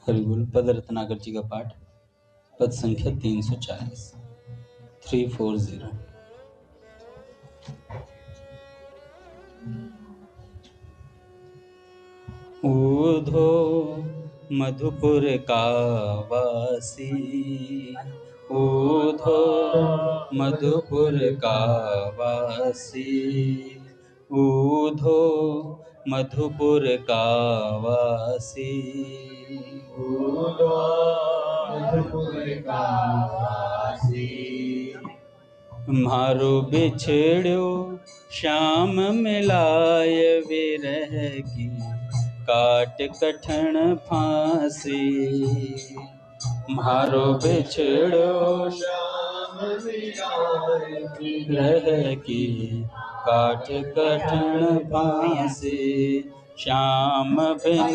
हरिबोल। पद रत्नाकर जी का पाठ, पद संख्या 340, 340। ऊधो मधुपुर का वासी, ऊधो मधुपुर का वासी, ऊधो मधुपुर का वासी, ऊधो मधुपुर का वासी। मारो बिछड़ो श्याम मिलाय विरह की काट कठण फांसी, मारो बिछड़ो श्याम मिलाय विरह की काट कठण फांसी, श्याम बिन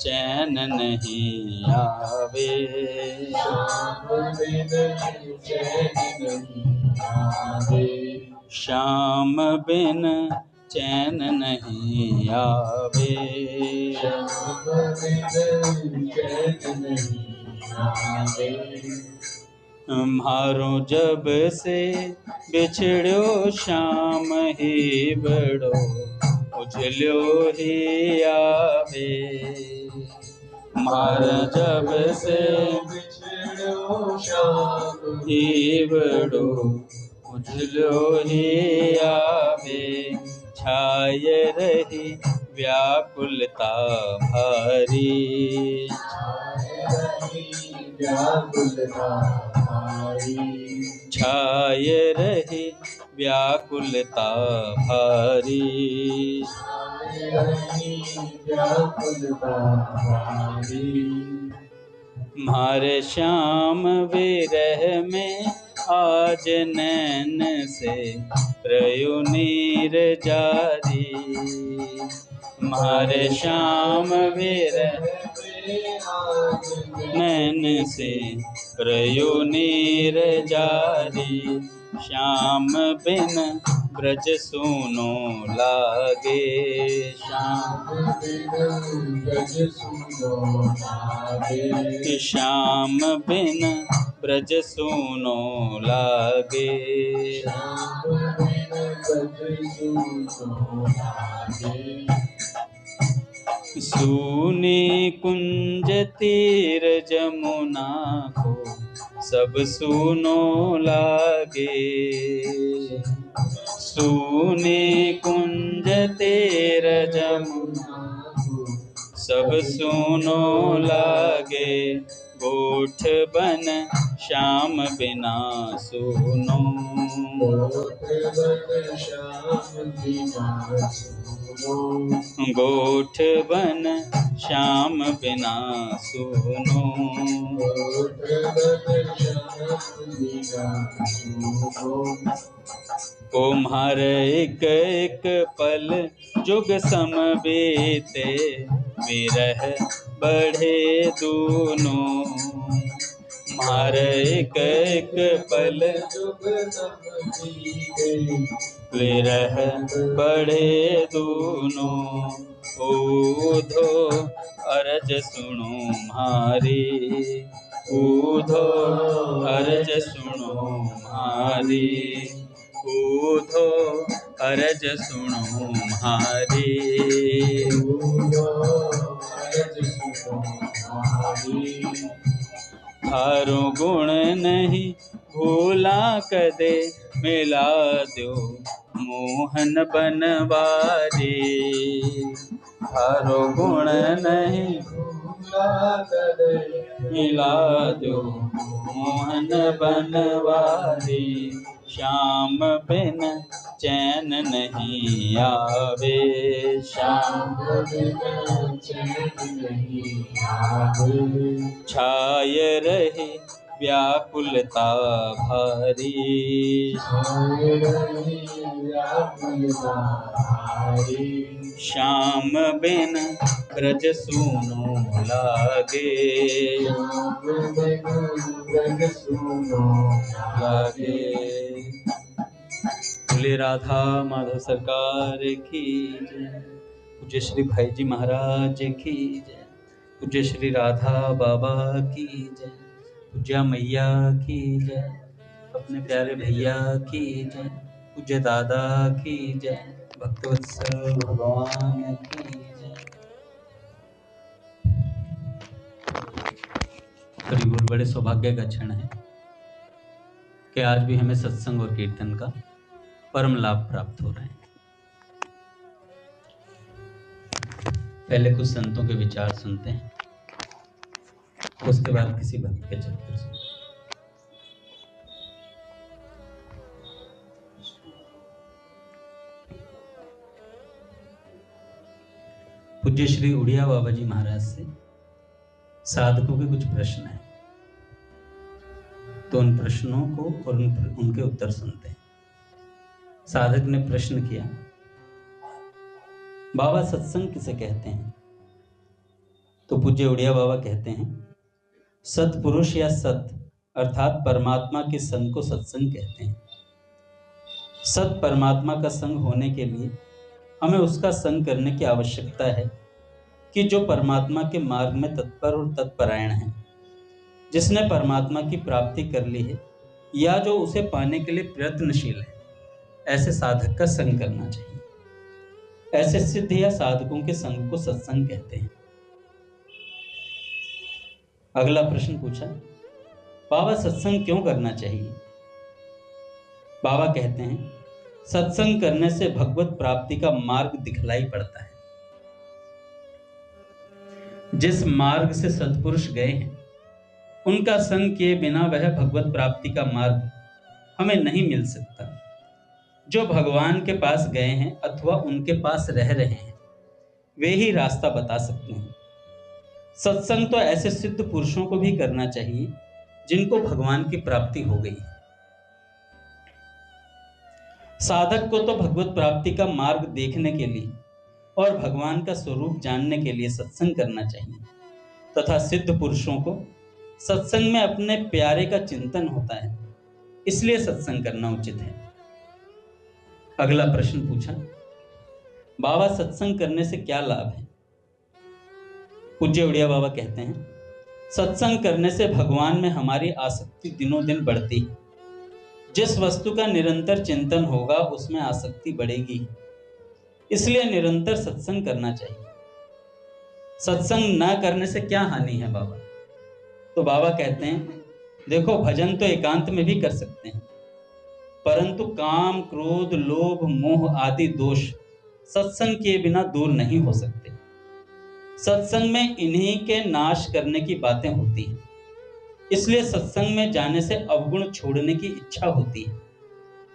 चैन नहीं आवे, श्याम बिन चैन नहीं आवे, श्याम बिन चैन नहीं आवे, श्याम बिन चैन नहीं आवे। मारो जब से बिछड़ो श्याम ही बड़ो उजलो ही आवे, मार जब से बिछड़ो श्याम ही बड़ो उजलो ही आवे, छाय रही व्याकुलता भारी, व्याकुलता भारी, छाय रही व्याकुलता भारी, व्याकुलता भारी। मारे श्याम विरह में आज नैन से प्रयु नीर जारी, मारे श्याम विरह नैन से प्रयु नीर जारी, श्याम बिन ब्रज सूनो लागे, श्याम बिन ब्रज सूनो लागे, श्याम बिन ब्रज सूनो लागे, श्याम बिन ब्रज सूनो लागे। सूनी कुंज तीर जमुना को सब सूनो लागे, सूनी कुंज तीर जमुना सब सूनो लागे, गोठ बन श्याम बिना सूनो, गोठ बन श्याम बिना सूनो, कुम्हार एक एक पल जुग सम बीते, विरह बढ़े दूनों, मार एक एक पल जुग सम बीते, विरह बढ़े दूनों, ऊधो अरज सुनो म्हारी, ऊधो अरज सुनो म्हारी, ऊधो अरज सुनो म्हारी, थारो गुण नहीं भूला कदे, मिला दो मोहन बनवारी, थारो गुण नहीं मिला दो मोहन बनवारी, श्याम बिन चैन नहीं आवे, श्याम बिन चैन नहीं आवे, छाय रही व्याकुलता भारी, व्याकुलता भारी, श्याम बिन ब्रज सूनो लागे, ब्रज सूनो लागे। बोले राधा माधव सरकार की जय, पूज्य श्री भाई जी महाराज की जय, पूज्य श्री राधा बाबा की जय, पूज्य मैया की जय, अपने प्यारे भैया की जय, पूज्य दादा की जय, भक्तवत्सल भगवान की जय। हरि बोल। बड़े सौभाग्य का क्षण है कि आज भी हमें सत्संग और कीर्तन का परम लाभ प्राप्त हो रहे हैं। पहले कुछ संतों के विचार सुनते हैं, उसके बाद किसी भक्त के चरित्र सुनते हैं। पूज्य श्री उड़िया बाबा जी महाराज से साधकों के कुछ प्रश्न हैं, तो उन प्रश्नों को और उनके उत्तर सुनते हैं। साधक ने प्रश्न किया, बाबा सत्संग किसे कहते हैं? तो पूज्य उड़िया बाबा कहते हैं, सत्पुरुष या सत अर्थात परमात्मा के संग को सत्संग कहते हैं। सत परमात्मा का संग होने के लिए हमें उसका संग करने की आवश्यकता है कि जो परमात्मा के मार्ग में तत्पर और तत्परायण है, जिसने परमात्मा की प्राप्ति कर ली है या जो उसे पाने के लिए प्रयत्नशील है, ऐसे साधक का संग करना चाहिए। ऐसे सिद्ध या साधकों के संग को सत्संग कहते हैं। अगला प्रश्न पूछा, बाबा सत्संग क्यों करना चाहिए? बाबा कहते हैं, सत्संग करने से भगवत प्राप्ति का मार्ग दिखलाई पड़ता है। जिस मार्ग से सत्पुरुष गए हैं, उनका संग किए बिना वह भगवत प्राप्ति का मार्ग हमें नहीं मिल सकता। जो भगवान के पास गए हैं अथवा उनके पास रह रहे हैं, वे ही रास्ता बता सकते हैं। सत्संग तो ऐसे सिद्ध पुरुषों को भी करना चाहिए जिनको भगवान की प्राप्ति हो गई है। साधक को तो भगवत प्राप्ति का मार्ग देखने के लिए और भगवान का स्वरूप जानने के लिए सत्संग करना चाहिए, तथा सिद्ध पुरुषों को सत्संग में अपने प्यारे का चिंतन होता है, इसलिए सत्संग करना उचित है। अगला प्रश्न पूछा, बाबा सत्संग करने से क्या लाभ है? पूज्य उड़िया बाबा कहते हैं, सत्संग करने से भगवान में हमारी आसक्ति दिनों दिन बढ़ती है। जिस वस्तु का निरंतर चिंतन होगा उसमें आसक्ति बढ़ेगी, इसलिए निरंतर सत्संग करना चाहिए। सत्संग न करने से क्या हानि है बाबा? तो बाबा कहते हैं, देखो भजन तो एकांत में भी कर सकते हैं, परंतु काम, क्रोध, लोभ, मोह आदि दोष सत्संग किए बिना दूर नहीं हो सकते। सत्संग में इन्हीं के नाश करने की बातें होती हैं, इसलिए सत्संग में जाने से अवगुण छोड़ने की इच्छा होती है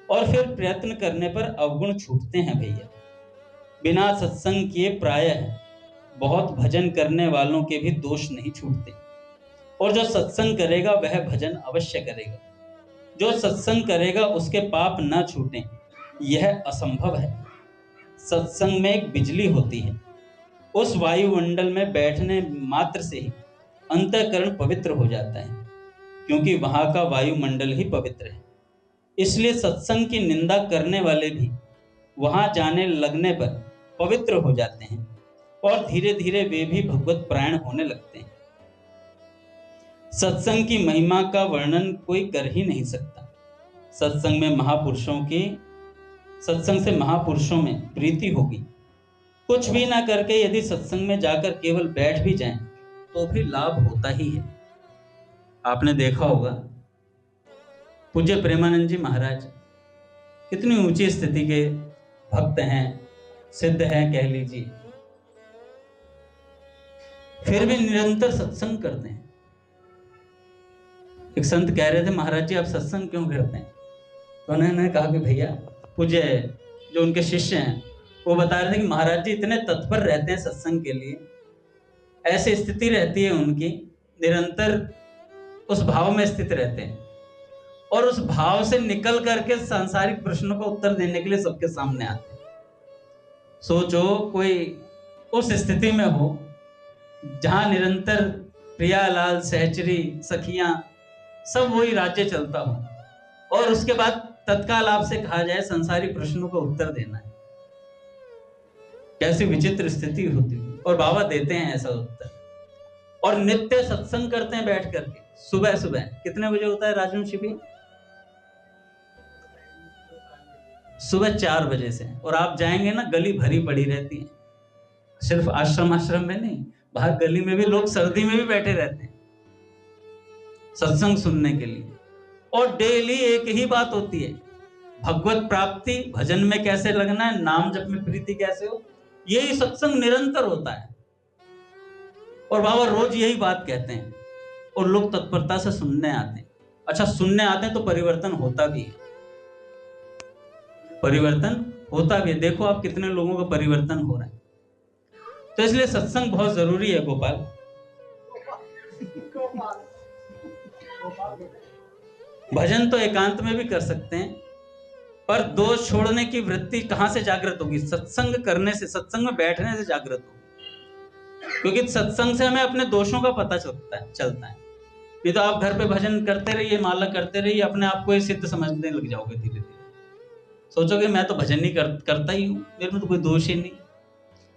और फिर प्रयत्न करने पर अवगुण छूटते हैं भैया। बिना सत्संग किए प्रायः बहुत भजन करने वालों के भी दोष नहीं छूटते, और जो सत्संग करेगा वह भजन अवश्य करेगा। जो सत्संग करेगा उसके पाप न छूटें, यह असंभव है। सत्संग में एक बिजली होती है, उस वायुमंडल में बैठने मात्र से ही अंतःकरण पवित्र हो जाता है, क्योंकि वहां का वायुमंडल ही पवित्र है। इसलिए सत्संग की निंदा करने वाले भी वहां जाने लगने पर पवित्र हो जाते हैं और धीरे धीरे वे भी भगवत प्राण होने लगते हैं। सत्संग की महिमा का वर्णन कोई कर ही नहीं सकता। सत्संग से महापुरुषों में प्रीति होगी। कुछ भी ना करके यदि सत्संग में जाकर केवल बैठ भी जाएं, तो भी लाभ होता ही है। आपने देखा होगा, पूज्य प्रेमानंद जी महाराज कितनी ऊंची स्थिति के भक्त हैं, सिद्ध हैं कह लीजिए, फिर भी निरंतर सत्संग करते हैं। एक संत कह रहे थे, महाराज जी आप सत्संग क्यों करते हैं? तो उन्होंने कहा कि भैया, पूज्य जो उनके शिष्य हैं वो बता रहे थे कि महाराज जी इतने तत्पर रहते हैं सत्संग के लिए, ऐसी स्थिति रहती है उनकी, निरंतर उस भाव में स्थित रहते हैं और उस भाव से निकल करके सांसारिक प्रश्नों का उत्तर देने के लिए सबके सामने आते हैं। सोचो कोई उस स्थिति में हो जहां निरंतर प्रियालाल, सहचरी, सखियां सब वही राज्य चलता हो और उसके बाद तत्काल आपसे कहा जाए संसारी प्रश्नों का उत्तर देना है, कैसी विचित्र स्थिति होती है। और बाबा देते हैं ऐसा उत्तर। और नित्य सत्संग करते हैं बैठ करके। सुबह सुबह कितने बजे होता है राजवंशी भी? सुबह 4 बजे से। और आप जाएंगे ना, गली भरी पड़ी रहती है, सिर्फ आश्रम में नहीं, बाहर गली में भी लोग सर्दी में भी बैठे रहते हैं सत्संग सुनने के लिए। और डेली एक ही बात होती है, भगवत प्राप्ति, भजन में कैसे लगना है, नाम जप में प्रीति कैसे हो, यही सत्संग निरंतर होता है। और बाबा रोज यही बात कहते हैं और लोग तत्परता से सुनने आते हैं। अच्छा, सुनने आते हैं तो परिवर्तन होता भी है, परिवर्तन होता भी है। देखो आप कितने लोगों का परिवर्तन हो रहा है। तो इसलिए सत्संग बहुत जरूरी है गोपाल। भजन तो एकांत में भी कर सकते हैं, पर दोष छोड़ने की वृत्ति कहां से जागृत होगी? सत्संग करने से, सत्संग में बैठने से जागृत होगी। क्योंकि सत्संग से हमें अपने दोषों का पता चलता है। ये तो आप घर पे भजन करते रहिए, माला करते रहिए, अपने आप को ही सिद्ध समझने लग जाओगे। धीरे धीरे सोचोगे मैं तो भजन नहीं करता ही हूँ, मेरे में तो कोई दोष ही नहीं।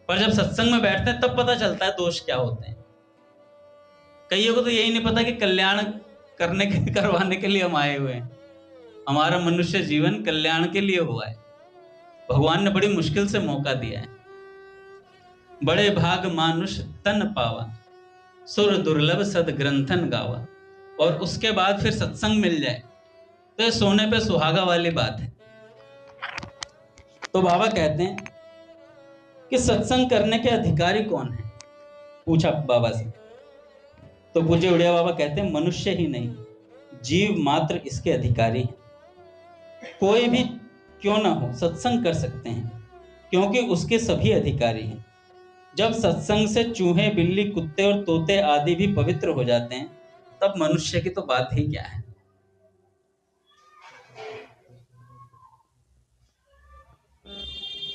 पर जब सत्संग में बैठते हैं तब पता चलता है दोष क्या होते हैं। कईयों को तो यही नहीं पता कि कल्याण करवाने के लिए हम आए हुए हैं। हमारा मनुष्य जीवन कल्याण के लिए हुआ है। भगवान ने बड़ी मुश्किल से मौका दिया है। बड़े भाग मानुष तन पावा, सुर दुर्लभ सद ग्रंथन गावा। और उसके बाद फिर सत्संग मिल जाए तो ये सोने पे सुहागा वाली बात है। तो बाबा कहते हैं कि सत्संग करने के अधिकारी कौन है? पूछा बाबा से। तो पूज्य उड़िया बाबा कहते हैं मनुष्य ही नहीं, जीव मात्र इसके अधिकारी है। कोई भी क्यों ना हो सत्संग कर सकते हैं, क्योंकि उसके सभी अधिकारी हैं। जब सत्संग से चूहे, बिल्ली, कुत्ते और तोते आदि भी पवित्र हो जाते हैं, तब मनुष्य की तो बात ही क्या है।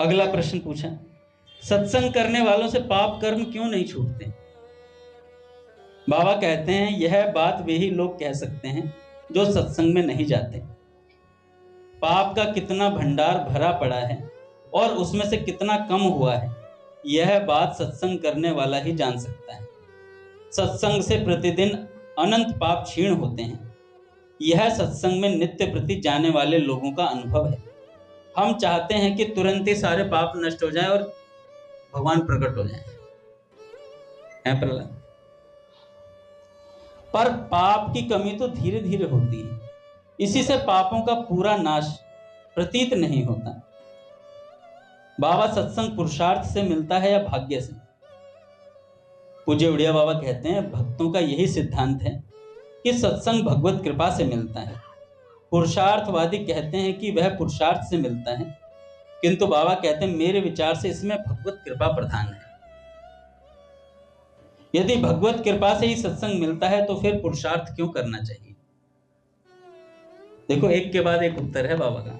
अगला प्रश्न पूछा, सत्संग करने वालों से पाप कर्म क्यों नहीं छूटते? बाबा कहते हैं यह बात वे ही लोग कह सकते हैं जो सत्संग में नहीं जाते। पाप का कितना भंडार भरा पड़ा है और उसमें से कितना कम हुआ है, यह बात सत्संग करने वाला ही जान सकता है। सत्संग से प्रतिदिन अनंत पाप क्षीण होते हैं। यह सत्संग में नित्य प्रति जाने वाले लोगों का अनुभव है। हम चाहते हैं कि तुरंत ही सारे पाप नष्ट हो जाएं और भगवान प्रकट हो जाएं, है प्रहलाद। पर पाप की कमी तो धीरे धीरे होती है, इसी से पापों का पूरा नाश प्रतीत नहीं होता। बाबा सत्संग पुरुषार्थ से मिलता है या भाग्य से? पूज्य उड़िया बाबा कहते हैं भक्तों का यही सिद्धांत है कि सत्संग भगवत कृपा से मिलता है। पुरुषार्थवादी कहते हैं कि वह पुरुषार्थ से मिलता है, किंतु बाबा कहते हैं मेरे विचार से इसमें भगवत कृपा प्रधान है। यदि भगवत कृपा से ही सत्संग मिलता है तो फिर पुरुषार्थ क्यों करना चाहिए? देखो एक के बाद एक उत्तर है बाबा का।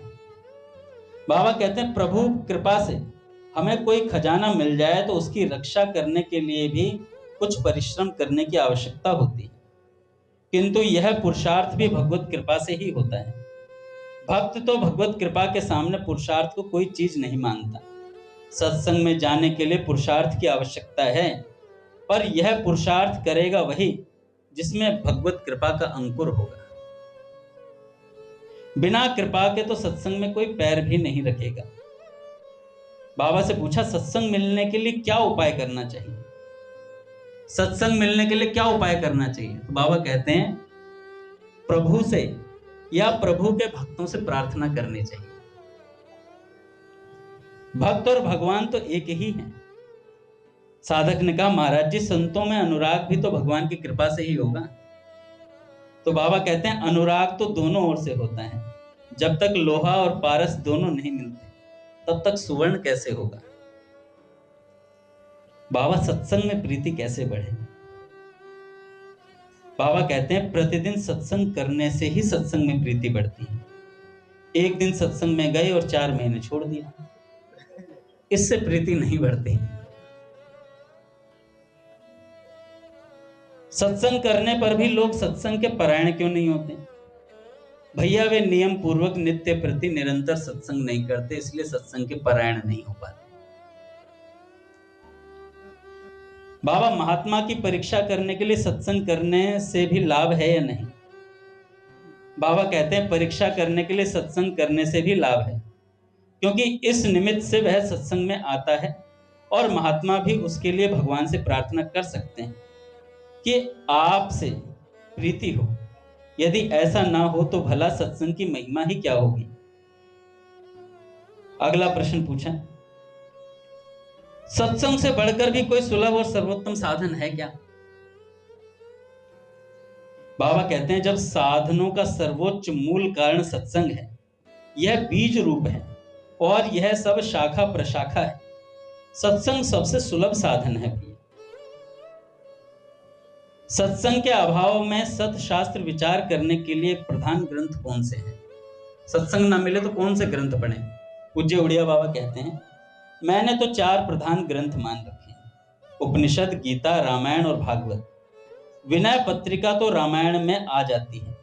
बाबा कहते हैं प्रभु कृपा से हमें कोई खजाना मिल जाए तो उसकी रक्षा करने के लिए भी कुछ परिश्रम करने की आवश्यकता होती है, किंतु यह पुरुषार्थ भी भगवत कृपा से ही होता है। भक्त तो भगवत कृपा के सामने पुरुषार्थ को कोई चीज नहीं मानता। सत्संग में जाने के लिए पुरुषार्थ की आवश्यकता है, पर यह पुरुषार्थ करेगा वही जिसमें भगवत कृपा का अंकुर होगा। बिना कृपा के तो सत्संग में कोई पैर भी नहीं रखेगा। बाबा से पूछा सत्संग मिलने के लिए क्या उपाय करना चाहिए? सत्संग मिलने के लिए क्या उपाय करना चाहिए? तो बाबा कहते हैं प्रभु से या प्रभु के भक्तों से प्रार्थना करनी चाहिए। भक्त और भगवान तो एक ही हैं। साधक ने कहा महाराज जी संतों में अनुराग भी तो भगवान की कृपा से ही होगा। तो बाबा कहते हैं अनुराग तो दोनों ओर से होता है। जब तक लोहा और पारस दोनों नहीं मिलते तब तक सुवर्ण कैसे होगा? बाबा सत्संग में प्रीति कैसे बढ़े? बाबा कहते हैं प्रतिदिन सत्संग करने से ही सत्संग में प्रीति बढ़ती है। एक दिन सत्संग में गए और 4 महीने छोड़ दिया, इससे प्रीति नहीं बढ़ती। सत्संग करने पर भी लोग सत्संग के परायण क्यों नहीं होते? भैया वे नियम पूर्वक नित्य प्रति निरंतर सत्संग नहीं करते, इसलिए सत्संग के परायण नहीं हो पाते। बाबा, महात्मा की परीक्षा करने के लिए सत्संग करने से भी लाभ है या नहीं? बाबा कहते हैं परीक्षा करने के लिए सत्संग करने से भी लाभ है, क्योंकि इस निमित्त से वह सत्संग में आता है और महात्मा भी उसके लिए भगवान से प्रार्थना कर सकते हैं कि आपसे प्रीति हो। यदि ऐसा ना हो तो भला सत्संग की महिमा ही क्या होगी? अगला प्रश्न पूछा, सत्संग से बढ़कर भी कोई सुलभ और सर्वोत्तम साधन है क्या? बाबा कहते हैं जब साधनों का सर्वोच्च मूल कारण सत्संग है, यह बीज रूप है और यह सब शाखा प्रशाखा है, सत्संग सबसे सुलभ साधन है। सत्संग के अभाव में सतशास्त्र विचार करने के लिए प्रधान ग्रंथ कौन से हैं? सत्संग ना मिले तो कौन से ग्रंथ पढ़ें? पूज्य उड़िया बाबा कहते हैं मैंने तो 4 प्रधान ग्रंथ मान रखे हैं, उपनिषद, गीता, रामायण और भागवत। विनय पत्रिका तो रामायण में आ जाती है,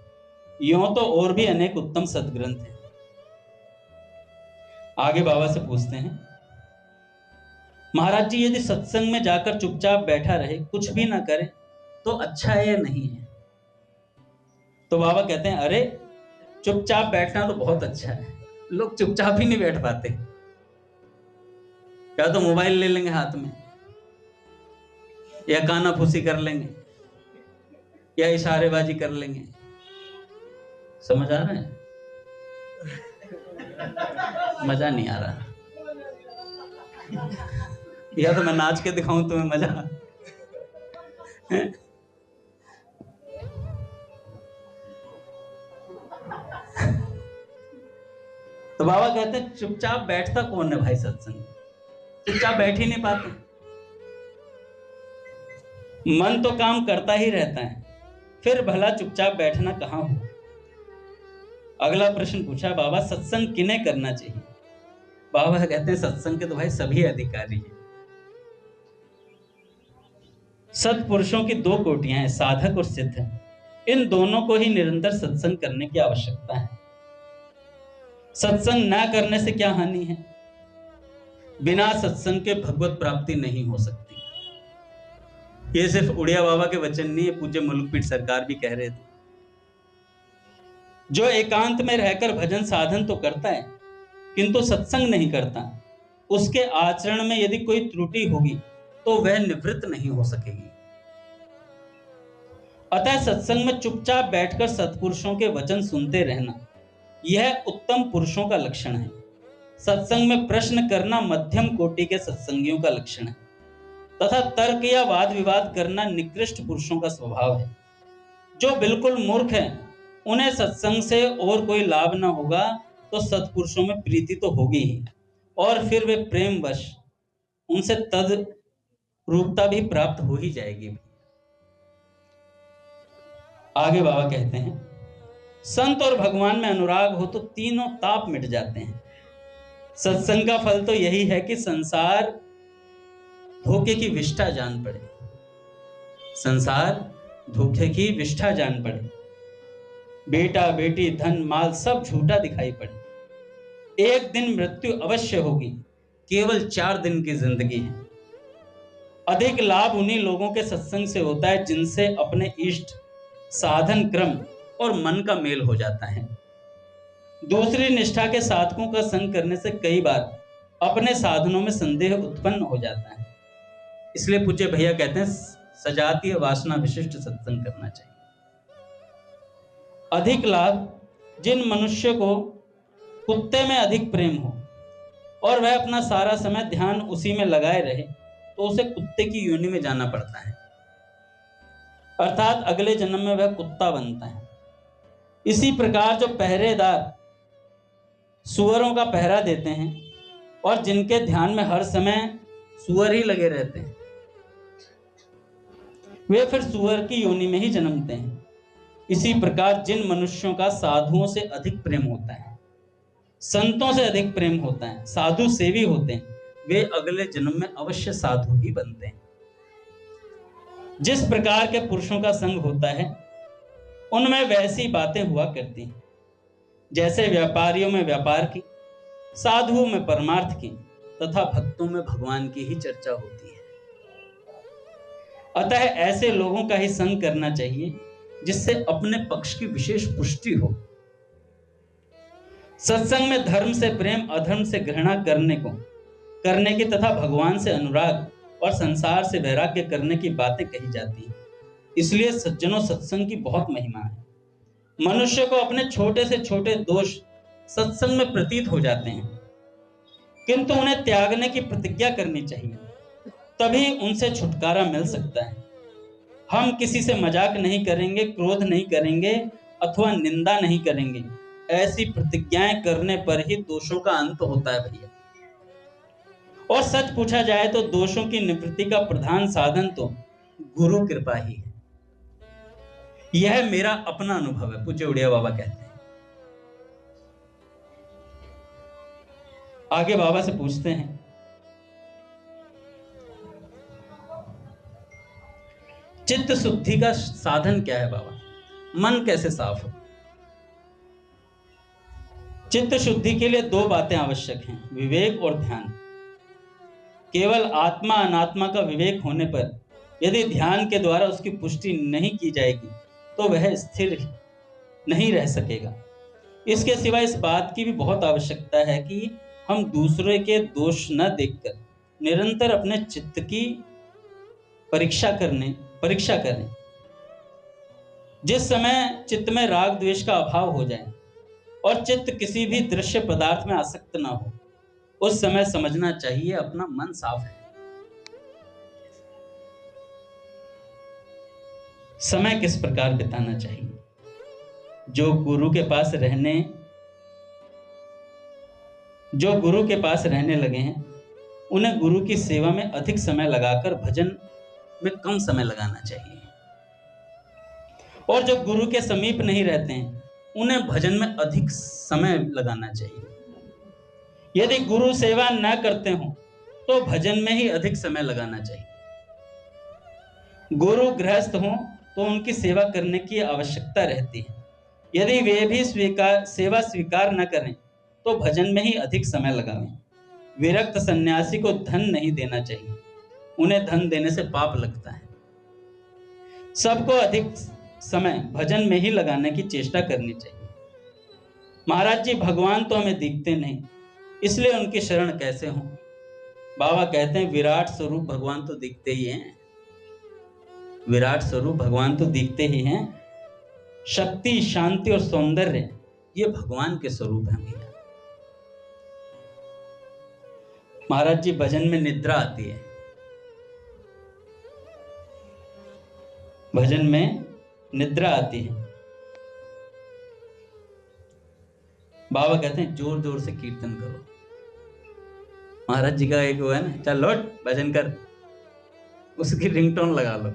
यूं तो और भी अनेक उत्तम सदग्रंथ हैं। आगे बाबा से पूछते हैं, महाराज जी यदि सत्संग में जाकर चुपचाप बैठा रहे, कुछ भी ना करे, तो अच्छा है या नहीं है? तो बाबा कहते हैं अरे चुपचाप बैठना तो बहुत अच्छा है, लोग चुपचाप ही नहीं बैठ पाते। या तो मोबाइल ले लेंगे हाथ में, या कानाफूसी कर लेंगे, या इशारेबाजी कर लेंगे। समझ आ रहा है? मजा नहीं आ रहा। या तो मैं नाच के दिखाऊं तुम्हें मजा। तो बाबा कहते हैं चुपचाप बैठता कौन है भाई? सत्संग चुपचाप बैठ ही नहीं पाते, मन तो काम करता ही रहता है, फिर भला चुपचाप बैठना कहाँ हो? अगला प्रश्न पूछा, बाबा सत्संग किन्हें करना चाहिए? बाबा कहते हैं सत्संग के तो भाई सभी अधिकारी हैं। सत्पुरुषों की 2 कोटियां हैं, साधक और सिद्ध। इन दोनों को ही निरंतर सत्संग करने की आवश्यकता है। सत्संग न करने से क्या हानि है? बिना सत्संग के भगवत प्राप्ति नहीं हो सकती। ये सिर्फ उड़िया बाबा के वचन नहीं है, पूज्य मुलुकपीठ सरकार भी कह रहे थे। जो एकांत में रहकर भजन साधन तो करता है किंतु सत्संग नहीं करता, उसके आचरण में यदि कोई त्रुटि होगी तो वह निवृत्त नहीं हो सकेगी। अतः सत्संग में चुपचाप बैठकर सत्पुरुषों के वचन सुनते रहना, यह उत्तम पुरुषों का लक्षण है। सत्संग में प्रश्न करना मध्यम कोटि के सत्संगियों का लक्षण है, तथा तर्क या वाद विवाद करना निकृष्ट पुरुषों का स्वभाव है। जो बिल्कुल मूर्ख है, उन्हें सत्संग से और कोई लाभ न होगा तो सत्पुरुषों में प्रीति तो होगी ही, और फिर वे प्रेमवश उनसे तद रूपता भी प्राप्त हो ही जाएगी। आगे बाबा कहते हैं, संत और भगवान में अनुराग हो तो तीनों ताप मिट जाते हैं। सत्संग का फल तो यही है कि संसार धोखे की विष्ठा जान पड़े, संसार धोखे की विष्ठा जान पड़े, बेटा बेटी धन माल सब झूठा दिखाई पड़े। एक दिन मृत्यु अवश्य होगी, केवल 4 दिन की जिंदगी है। अधिक लाभ उन्हीं लोगों के सत्संग से होता है जिनसे अपने इष्ट, साधन क्रम और मन का मेल हो जाता है। दूसरी निष्ठा के साधकों का संग करने से कई बार अपने साधनों में संदेह उत्पन्न हो जाता है। इसलिए पूज्य भैया कहते हैं सजातीय वासना विशिष्ट सत्संग करना चाहिए। अधिक लाभ जिन मनुष्य को कुत्ते में अधिक प्रेम हो और वह अपना सारा समय ध्यान उसी में लगाए रहे, तो उसे कुत्ते की योनि में जाना पड़ता है, अर्थात अगले जन्म में वह कुत्ता बनता है। इसी प्रकार जो पहरेदार सुअरों का पहरा देते हैं और जिनके ध्यान में हर समय सुअर ही लगे रहते हैं, वे फिर सुअर की योनि में ही जन्मते हैं। इसी प्रकार जिन मनुष्यों का साधुओं से अधिक प्रेम होता है, संतों से अधिक प्रेम होता है, साधु सेवी होते हैं, वे अगले जन्म में अवश्य साधु ही बनते हैं। जिस प्रकार के पुरुषों का संग होता है, उनमें वैसी बातें हुआ करती हैं। जैसे व्यापारियों में व्यापार की, साधुओं में परमार्थ की, तथा भक्तों में भगवान की ही चर्चा होती है। अतः ऐसे लोगों का ही संग करना चाहिए जिससे अपने पक्ष की विशेष पुष्टि हो। सत्संग में धर्म से प्रेम, अधर्म से घृणा करने की तथा भगवान से अनुराग और संसार से वैराग्य करने की बातें कही जाती हैं। इसलिए सज्जनों, सत्संग की बहुत महिमा है। मनुष्य को अपने छोटे से छोटे दोष सत्संग में प्रतीत हो जाते हैं, किंतु उन्हें त्यागने की प्रतिज्ञा करनी चाहिए, तभी उनसे छुटकारा मिल सकता है। हम किसी से मजाक नहीं करेंगे, क्रोध नहीं करेंगे अथवा निंदा नहीं करेंगे। ऐसी प्रतिज्ञाएं करने पर ही दोषों का अंत होता है भैया। और सच पूछा जाए तो दोषों की निवृत्ति का प्रधान साधन तो गुरु कृपा ही है। यह मेरा अपना अनुभव है, पूज्य उड़िया बाबा कहते हैं। आगे बाबा से पूछते हैं, चित्त शुद्धि का साधन क्या है बाबा? मन कैसे साफ हो? चित्त शुद्धि के लिए दो बातें आवश्यक हैं, विवेक और ध्यान। केवल आत्मा अनात्मा का विवेक होने पर यदि ध्यान के द्वारा उसकी पुष्टि नहीं की जाएगी तो वह स्थिर नहीं रह सकेगा। इसके सिवा इस बात की भी बहुत आवश्यकता है कि हम दूसरे के दोष न देखकर निरंतर अपने चित्त की परीक्षा करें। जिस समय चित्त में राग द्वेष का अभाव हो जाए और चित्त किसी भी दृश्य पदार्थ में आसक्त ना हो, उस समय समझना चाहिए अपना मन साफ है। समय किस प्रकार बिताना चाहिए? जो गुरु के पास रहने लगे हैं, उन्हें गुरु की सेवा में अधिक समय लगाकर भजन में कम समय लगाना चाहिए। और जो गुरु के समीप नहीं रहते हैं, उन्हें भजन में अधिक समय लगाना चाहिए। यदि गुरु सेवा न करते हो तो भजन में ही अधिक समय लगाना चाहिए। गुरु गृहस्थ हो तो उनकी सेवा करने की आवश्यकता रहती है। यदि वे भी सेवा स्वीकार न करें तो भजन में ही अधिक समय लगावें। विरक्त सन्यासी को धन नहीं देना चाहिए, उन्हें धन देने से पाप लगता है। सबको अधिक समय भजन में ही लगाने की चेष्टा करनी चाहिए। महाराज जी, भगवान तो हमें दिखते नहीं, इसलिए उनकी शरण कैसे हो? बाबा कहते हैं, विराट स्वरूप भगवान तो दिखते ही हैं। विराट स्वरूप भगवान तो दिखते ही हैं। शक्ति, शांति और सौंदर्य ये भगवान के स्वरूप हैं भैया। महाराज जी, भजन में निद्रा आती है। भजन में निद्रा आती है। बाबा कहते हैं जोर जोर से कीर्तन करो। महाराज जी का एक वो है ना, चल लौट भजन कर, उसकी रिंगटोन लगा लो।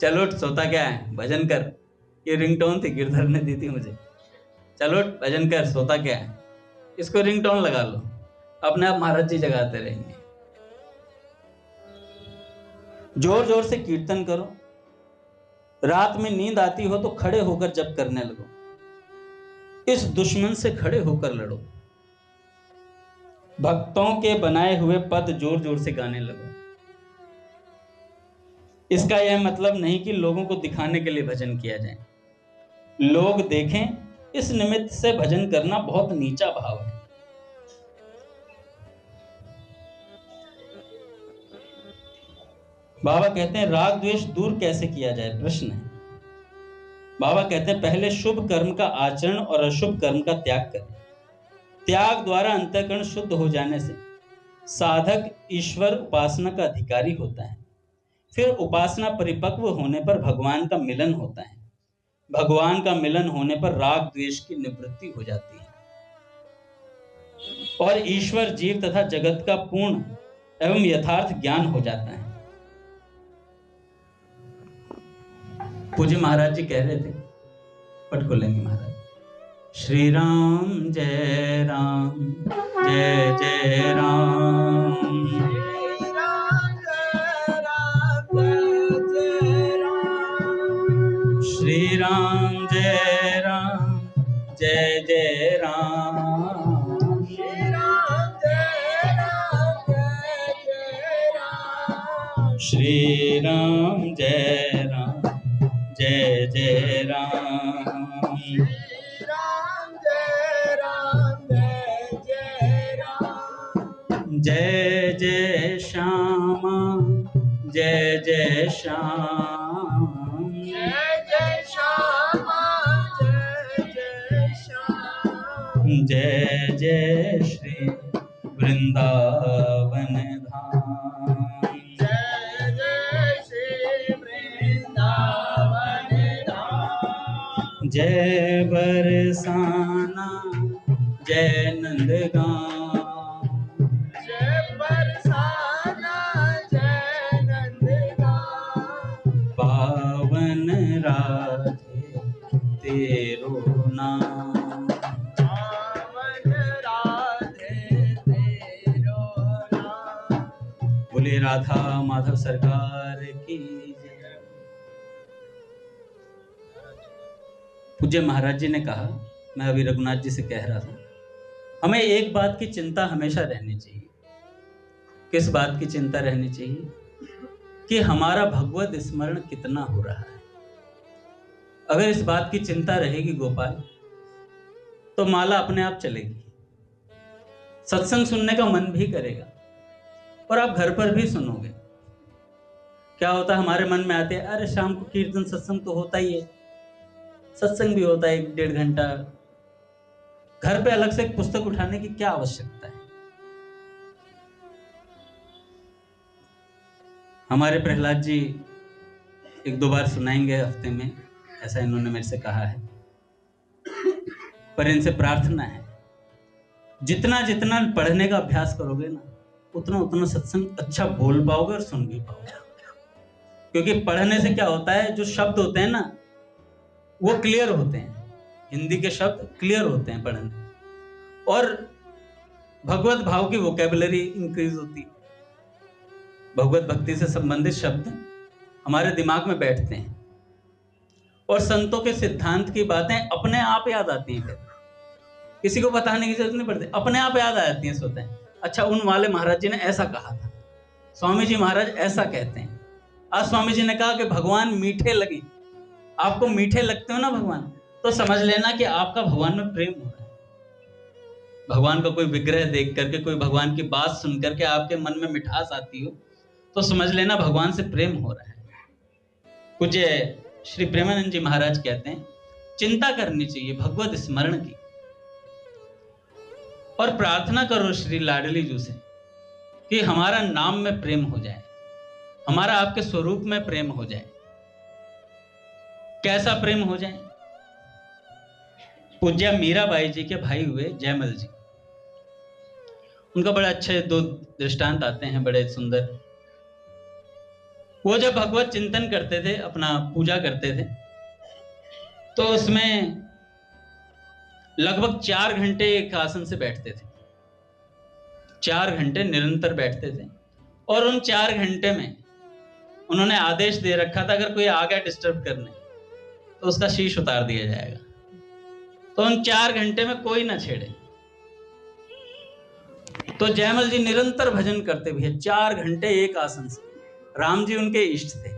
चलो उठ, सोता क्या है, भजन कर। ये रिंगटोन थी, गिरधर ने दी थी मुझे। चलो उठ, भजन कर, सोता क्या है, इसको रिंगटोन लगा लो। अपने आप महाराज जी जगाते रहेंगे। जोर जोर से कीर्तन करो। रात में नींद आती हो तो खड़े होकर जप करने लगो। इस दुश्मन से खड़े होकर लड़ो। भक्तों के बनाए हुए पद जोर जोर से गाने लगो। इसका यह मतलब नहीं कि लोगों को दिखाने के लिए भजन किया जाए। लोग देखें, इस निमित्त से भजन करना बहुत नीचा भाव है। बाबा कहते हैं, राग द्वेष दूर कैसे किया जाए, प्रश्न है। बाबा कहते हैं, पहले शुभ कर्म का आचरण और अशुभ कर्म का त्याग करें। त्याग द्वारा अंतःकरण शुद्ध हो जाने से साधक ईश्वर उपासना का अधिकारी होता है। फिर उपासना परिपक्व होने पर भगवान का मिलन होता है। भगवान का मिलन होने पर राग द्वेष की निवृत्ति हो जाती है और ईश्वर, जीव तथा जगत का पूर्ण एवं यथार्थ ज्ञान हो जाता है। पूज्य महाराज जी कह रहे थे, पट को लेंगे महाराज। श्री राम जय राम, जय जय राम। श्री राम जय राम, जय जय राम। श्री राम जय राम, जय जय राम। श्री राम जय राम, जय जय राम। श्री श्री राम जय राम जय जय राम। राम जय राम जय जय राम। जय जय श्यामा जय जय श्याम। जय जय श्यामा जय जय श्याम। जय जय श्री वृंदावन धाम। जय जय श्री वृंदावन धाम। जय बरसाना जय नंदगांव। जय बरसाना जय नंदगांव। पावन राधे तेरो नाम। पावन राधे तेरो नाम। बोले राधा माधव सरकार की जय। पूज्य महाराज जी ने कहा, मैं अभी रघुनाथ जी से कह रहा था, हमें एक बात की चिंता हमेशा रहनी चाहिए। किस बात की चिंता रहनी चाहिए? कि हमारा भगवत स्मरण कितना हो रहा है। अगर इस बात की चिंता रहेगी गोपाल, तो माला अपने आप चलेगी, सत्संग सुनने का मन भी करेगा, और आप घर पर भी सुनोगे। क्या होता है, हमारे मन में आते हैं, अरे शाम को कीर्तन सत्संग तो होता ही है, सत्संग भी होता है 1-1.5 घंटा, घर पे अलग से एक पुस्तक उठाने की क्या आवश्यकता है। हमारे प्रहलाद जी 1-2 बार सुनाएंगे हफ्ते में, ऐसा इन्होंने मेरे से कहा है। पर इनसे प्रार्थना है, जितना जितना पढ़ने का अभ्यास करोगे ना, उतना उतना सत्संग अच्छा बोल पाओगे और सुन भी पाओगे। क्योंकि पढ़ने से क्या होता है, जो शब्द होते हैं ना, वो क्लियर होते हैं। हिंदी के शब्द क्लियर होते हैं पढ़ने, और भगवत भाव की वोकैबुलरी इंक्रीज होती है। भगवत भक्ति से संबंधित शब्द हमारे दिमाग में बैठते हैं, और संतों के सिद्धांत की बातें अपने आप याद आती हैं। किसी को बताने की जरूरत नहीं पड़ती, अपने आप याद आ जाती हैं स्वतः। अच्छा, उन वाले महाराज जी ने ऐसा कहा था, स्वामी जी महाराज ऐसा कहते हैं। आज स्वामी जी ने कहा कि भगवान मीठे लगे। आपको मीठे लगते हो ना भगवान, तो समझ लेना कि आपका भगवान में प्रेम हो रहा है। भगवान का कोई विग्रह देख करके, कोई भगवान की बात सुन करके आपके मन में मिठास आती हो, तो समझ लेना भगवान से प्रेम हो रहा है। पूज्य श्री प्रेमानंद जी महाराज कहते हैं, चिंता करनी चाहिए भगवत स्मरण की, और प्रार्थना करो श्री लाडली जी से कि हमारा नाम में प्रेम हो जाए, हमारा आपके स्वरूप में प्रेम हो जाए। कैसा प्रेम हो जाए? पूज्य मीराबाई जी के भाई हुए जयमल जी, उनका बड़े अच्छे 2 दृष्टांत आते हैं, बड़े सुंदर। वो जब भगवत चिंतन करते थे, अपना पूजा करते थे, तो उसमें लगभग 4 घंटे एक आसन से बैठते थे। 4 घंटे निरंतर बैठते थे, और उन 4 घंटे में उन्होंने आदेश दे रखा था, अगर कोई आ गया डिस्टर्ब करने तो उसका शीश उतार दिया जाएगा। तो उन 4 घंटे में कोई ना छेड़े। तो जयमल जी निरंतर भजन करते भी है 4 घंटे एक आसन से। राम जी उनके इष्ट थे।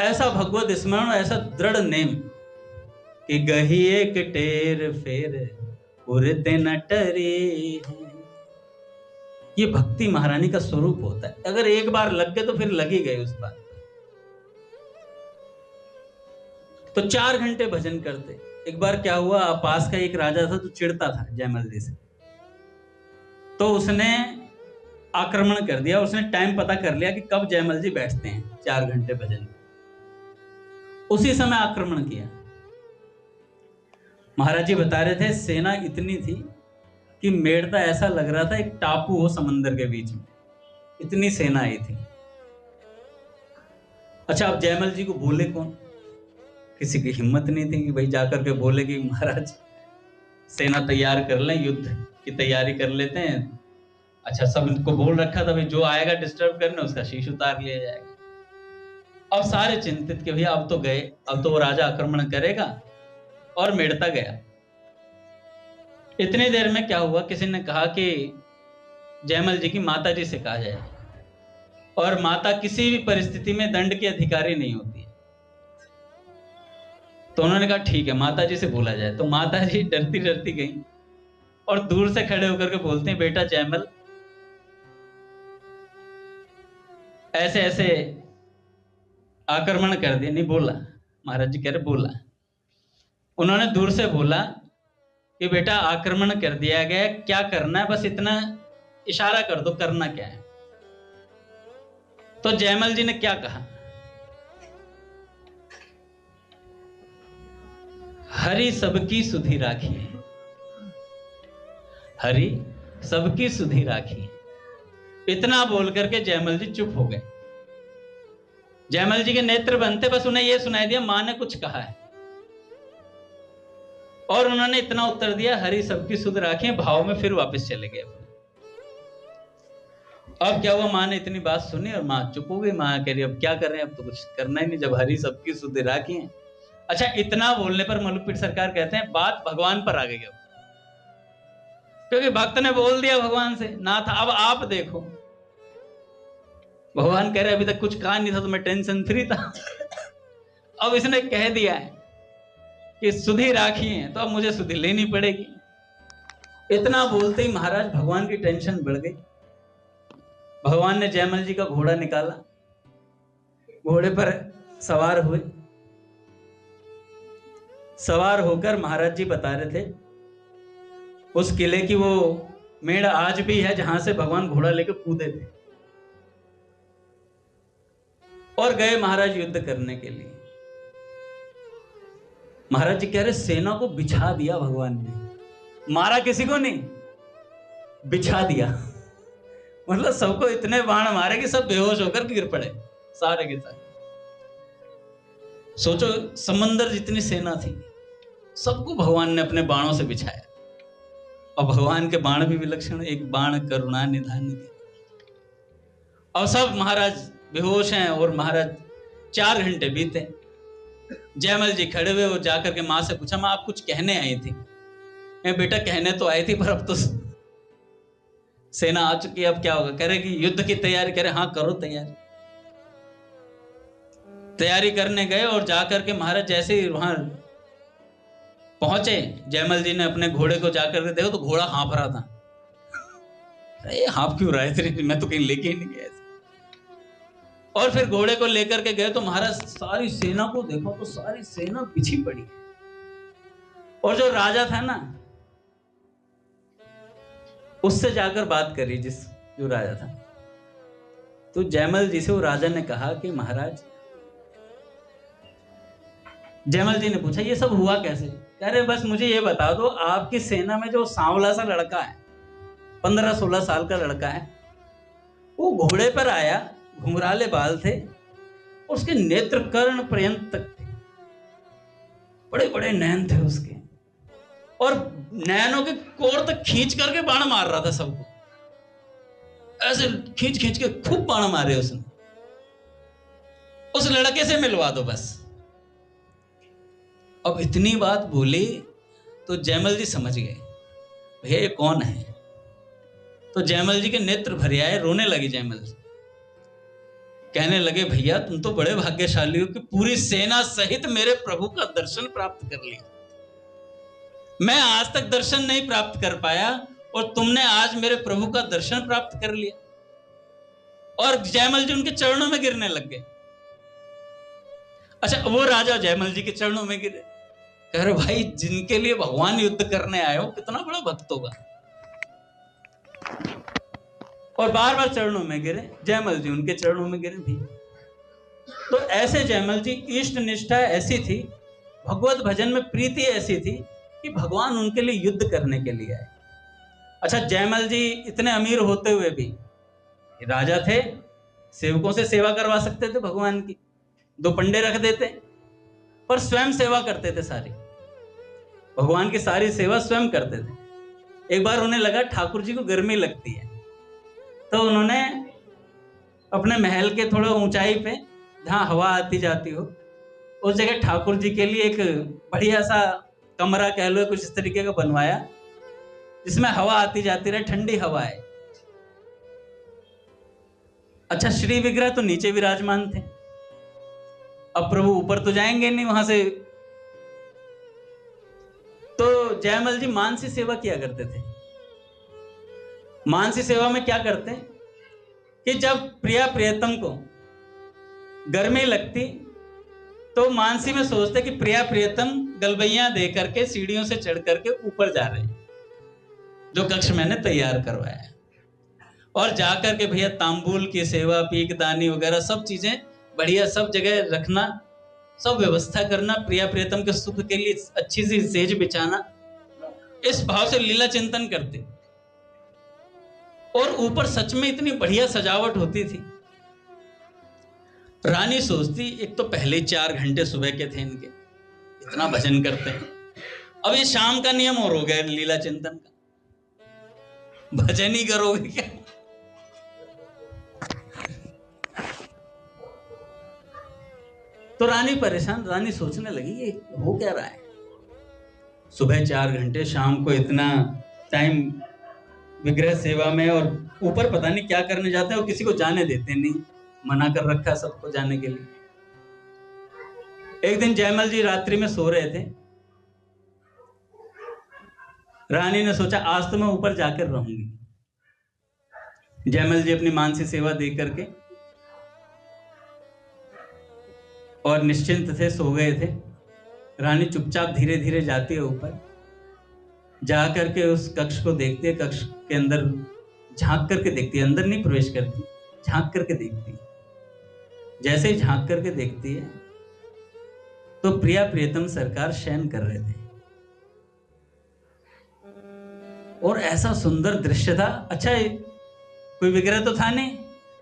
ऐसा भगवत स्मरण, ऐसा दृढ़ नेम कि गही एक टेर फेर उड़ते न टरे। ये भक्ति महारानी का स्वरूप होता है। अगर एक बार लग गए तो फिर लग ही गए उस बात। तो 4 घंटे भजन करते। एक बार क्या हुआ, पास का एक राजा था जो चिढ़ता था जयमल जी से, तो उसने आक्रमण कर दिया। उसने टाइम पता कर लिया कि कब जयमल जी बैठते हैं 4 घंटे भजन, उसी समय आक्रमण किया। महाराज जी बता रहे थे, सेना इतनी थी कि मेड़ता ऐसा लग रहा था एक टापू हो समंदर के बीच में, इतनी सेना आई थी। अच्छा, अब जयमल जी को बोले कौन? किसी की हिम्मत नहीं थी कि भाई जाकर के बोले कि महाराज सेना तैयार कर लें, युद्ध की तैयारी कर लेते हैं। अच्छा, सब इनको बोल रखा था भाई जो आएगा डिस्टर्ब करने उसका शीश उतार लिया जाएगा। अब सारे चिंतित कि भैया अब तो गए, अब तो वो राजा आक्रमण करेगा, और मेड़ता गया। इतनी देर में क्या हुआ, किसी ने कहा कि जयमल जी की माता जी से कहा जाए, और माता किसी भी परिस्थिति में दंड की अधिकारी नहीं होती है। तो उन्होंने कहा ठीक है, माता जी से बोला जाए। तो माता जी डरती डरती गई और दूर से खड़े होकर के बोलते हैं, बेटा जयमल, ऐसे ऐसे आक्रमण कर दिया। नहीं बोला, महाराज जी कह रहे बोला। उन्होंने दूर से बोला कि बेटा आक्रमण कर दिया गया, क्या करना है, बस इतना इशारा कर दो, करना क्या है। तो जयमल जी ने क्या कहा, हरि सबकी सुधि राखी, हरि सबकी सुधि राखी। इतना बोल करके जयमल जी चुप हो गए। जयमल जी के नेत्र बनते, बस उन्हें यह सुनाई दिया मां ने कुछ कहा है, और उन्होंने इतना उत्तर दिया, हरि सबकी सुध राखी, भाव में फिर वापस चले गए। अब क्या हुआ, मां ने इतनी बात सुनी और मां चुप हो गई। मां कह रही अब क्या कर रहे हैं, अब तो कुछ करना ही नहीं, जब हरि सबकी सुध राखी है। अच्छा, इतना बोलने पर मलुकपीठ सरकार कहते हैं बात भगवान पर आ गई अब, क्योंकि भक्त ने बोल दिया भगवान से, नाथ अब आप देखो। भगवान कह रहे अभी तक कुछ कहा नहीं था तो मैं टेंशन फ्री था, अब इसने कह दिया है कि सुधि राखी है तो अब मुझे सुधि लेनी पड़ेगी। इतना बोलते ही महाराज भगवान की टेंशन बढ़ गई। भगवान ने जयमल जी का घोड़ा निकाला, घोड़े पर सवार हुए। सवार होकर महाराज जी बता रहे थे उस किले की वो मेड़ आज भी है जहां से भगवान घोड़ा लेकर कूदे थे, और गए महाराज युद्ध करने के लिए। महाराज जी कह रहे सेना को बिछा दिया भगवान ने, मारा किसी को नहीं, बिछा दिया। मतलब सबको इतने बाण मारे कि सब बेहोश होकर गिर पड़े सारे के सारे। सोचो समंदर जितनी सेना थी, सबको भगवान ने अपने बाणों से बिछाया। और भगवान के बाण भी विलक्षण, एक बाण करुणा निधान के। और सब महाराज बेहोश हैं, और महाराज 4 घंटे बीते। जयमल जी खड़े हुए, वो जाकर के मां से पूछा, मां आप कुछ कहने आई थी? मैं बेटा कहने तो आई थी, पर अब तो सेना आ चुकी है, अब क्या होगा? कह रहे कि युद्ध की तैयारी। कह रहे हाँ करो तैयारी। तैयारी करने गए, और जाकर के महाराज जैसे ही वहां पहुंचे, जयमल जी ने अपने घोड़े को जाकर के देखो तो घोड़ा हाँफ रहा था। अरे हाँफ क्यों रहा है, मैं तो कहीं लेके ही नहीं गया। और फिर घोड़े को लेकर के गए तो महाराज सारी सेना को देखो तो सारी सेना पीछे पड़ी है। और जो राजा था ना, उससे जाकर बात करी, जो राजा था। तो जयमल जी से वो राजा ने कहा कि महाराज, जयमल जी ने पूछा ये सब हुआ कैसे? कह रहे बस मुझे ये बता दो, आपकी सेना में जो सांवला सा लड़का है, 15-16 साल का लड़का है, वो घोड़े पर आया, घुंघराले बाल थे, और उसके नेत्र कर्ण पर्यंत तक थे, बड़े बड़े नैन थे उसके, और नैनों के कोर तक खींच करके बाण मार रहा था सबको। ऐसे खींच खींच के खूब बाण मारे उसने। उस लड़के से मिलवा दो बस। अब इतनी बात बोली तो जयमल जी समझ गए भैया ये कौन है। तो जयमल जी के नेत्र भर आए, रोने लगी जयमल जी। कहने लगे भैया तुम तो बड़े भाग्यशाली हो कि पूरी सेना सहित मेरे प्रभु का दर्शन प्राप्त कर लिया। मैं आज तक दर्शन नहीं प्राप्त कर पाया, और तुमने आज मेरे प्रभु का दर्शन प्राप्त कर लिया। और जयमल जी उनके चरणों में गिरने लग गए। अच्छा, वो राजा जयमल जी के चरणों में गिरे। कह रहे भाई जिनके लिए भगवान युद्ध करने आए हो, कितना बड़ा भक्त होगा। और बार बार चरणों में गिरे, जयमल जी उनके चरणों में गिरे भी। तो ऐसे जयमल जी इष्ट निष्ठा ऐसी थी, भगवत भजन में प्रीति ऐसी थी कि भगवान उनके लिए युद्ध करने के लिए आए। अच्छा, जयमल जी इतने अमीर होते हुए भी राजा थे, सेवकों से सेवा करवा सकते थे भगवान की, 2 पंडे रख देते, पर स्वयं सेवा करते थे सारी, भगवान की सारी सेवा स्वयं करते थे। एक बार उन्हें लगा ठाकुर जी को गर्मी लगती है, तो उन्होंने अपने महल के थोड़ा ऊंचाई पे, जहाँ हवा आती जाती हो, उस जगह ठाकुर जी के लिए एक बढ़िया सा कमरा कह लो, कुछ इस तरीके का बनवाया, जिसमें हवा आती जाती रहे, ठंडी हवा है। अच्छा, श्री विग्रह तो नीचे विराजमान थे, अब प्रभु ऊपर तो जाएंगे नहीं वहां से। तो जयमल जी मानसी सेवा किया करते थे। मानसी सेवा में क्या करते कि जब प्रिया प्रियतम को गर्मी लगती तो मानसी में सोचते कि प्रिया प्रियतम गलबैया दे करके सीढ़ियों से चढ़ करके ऊपर जा रहे हैं, जो कक्ष मैंने तैयार करवाया है, और जाकर के भैया तांबूल की सेवा, पीकदानी वगैरह सब चीजें बढ़िया सब जगह रखना, सब व्यवस्था करना, प्रिया प्रियतम के सुख के लिए अच्छी सी सेज बिछाना, इस भाव से लीला चिंतन करते। और ऊपर सच में इतनी बढ़िया सजावट होती थी। रानी सोचती, एक तो पहले 4 घंटे सुबह के थे इनके, इतना भजन करते हैं, अब ये शाम का नियम और हो गया लीला चिंतन का, भजन ही करोगे क्या? तो रानी परेशान, रानी सोचने लगी ये हो क्या रहा है, सुबह 4 घंटे, शाम को इतना टाइम विग्रह सेवा में, और ऊपर पता नहीं क्या करने जाते हैं, और किसी को जाने देते नहीं, मना कर रखा है सबको जाने के लिए। एक दिन जयमल जी रात्रि में सो रहे थे, रानी ने सोचा आज तो मैं ऊपर जाकर रहूंगी। जयमल जी अपनी मानसी सेवा दे करके और निश्चिंत थे, सो गए थे। रानी चुपचाप धीरे धीरे जाती है ऊपर, जा करके उस कक्ष को देखती है, कक्ष के अंदर झांक करके देखती है, अंदर नहीं प्रवेश करती, झांक करके देखती है। जैसे ही झांक करके देखती है तो प्रिया प्रियतम सरकार शयन कर रहे थे, और ऐसा सुंदर दृश्य था। अच्छा, कोई विग्रह तो था नहीं,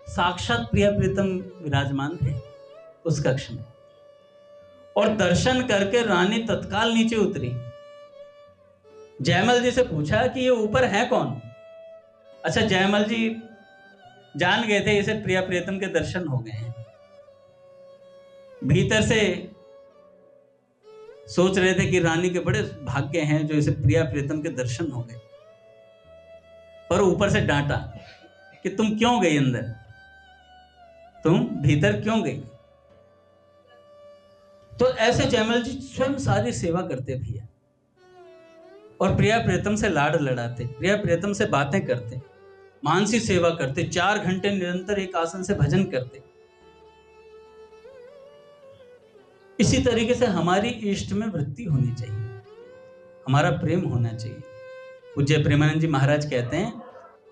साक्षात प्रिया प्रियतम विराजमान थे उस कक्ष में। और दर्शन करके रानी तत्काल नीचे उतरी, जयमल जी से पूछा कि ये ऊपर है कौन। अच्छा, जयमल जी जान गए थे इसे प्रिया प्रियतम के दर्शन हो गए हैं। भीतर से सोच रहे थे कि रानी के बड़े भाग्य हैं जो इसे प्रिया प्रियतम के दर्शन हो गए, पर ऊपर से डांटा कि तुम क्यों गई अंदर, तुम भीतर क्यों गई। तो ऐसे जयमल जी स्वयं सारी सेवा करते भैया, और प्रिया प्रियतम से लाड लड़ाते, प्रिया प्रियतम से बातें करते, मानसी सेवा करते, 4 घंटे निरंतर एक आसन से भजन करते। इसी तरीके से हमारी इष्ट में वृत्ति होनी चाहिए, हमारा प्रेम होना चाहिए। पूज्य प्रेमानंद जी महाराज कहते हैं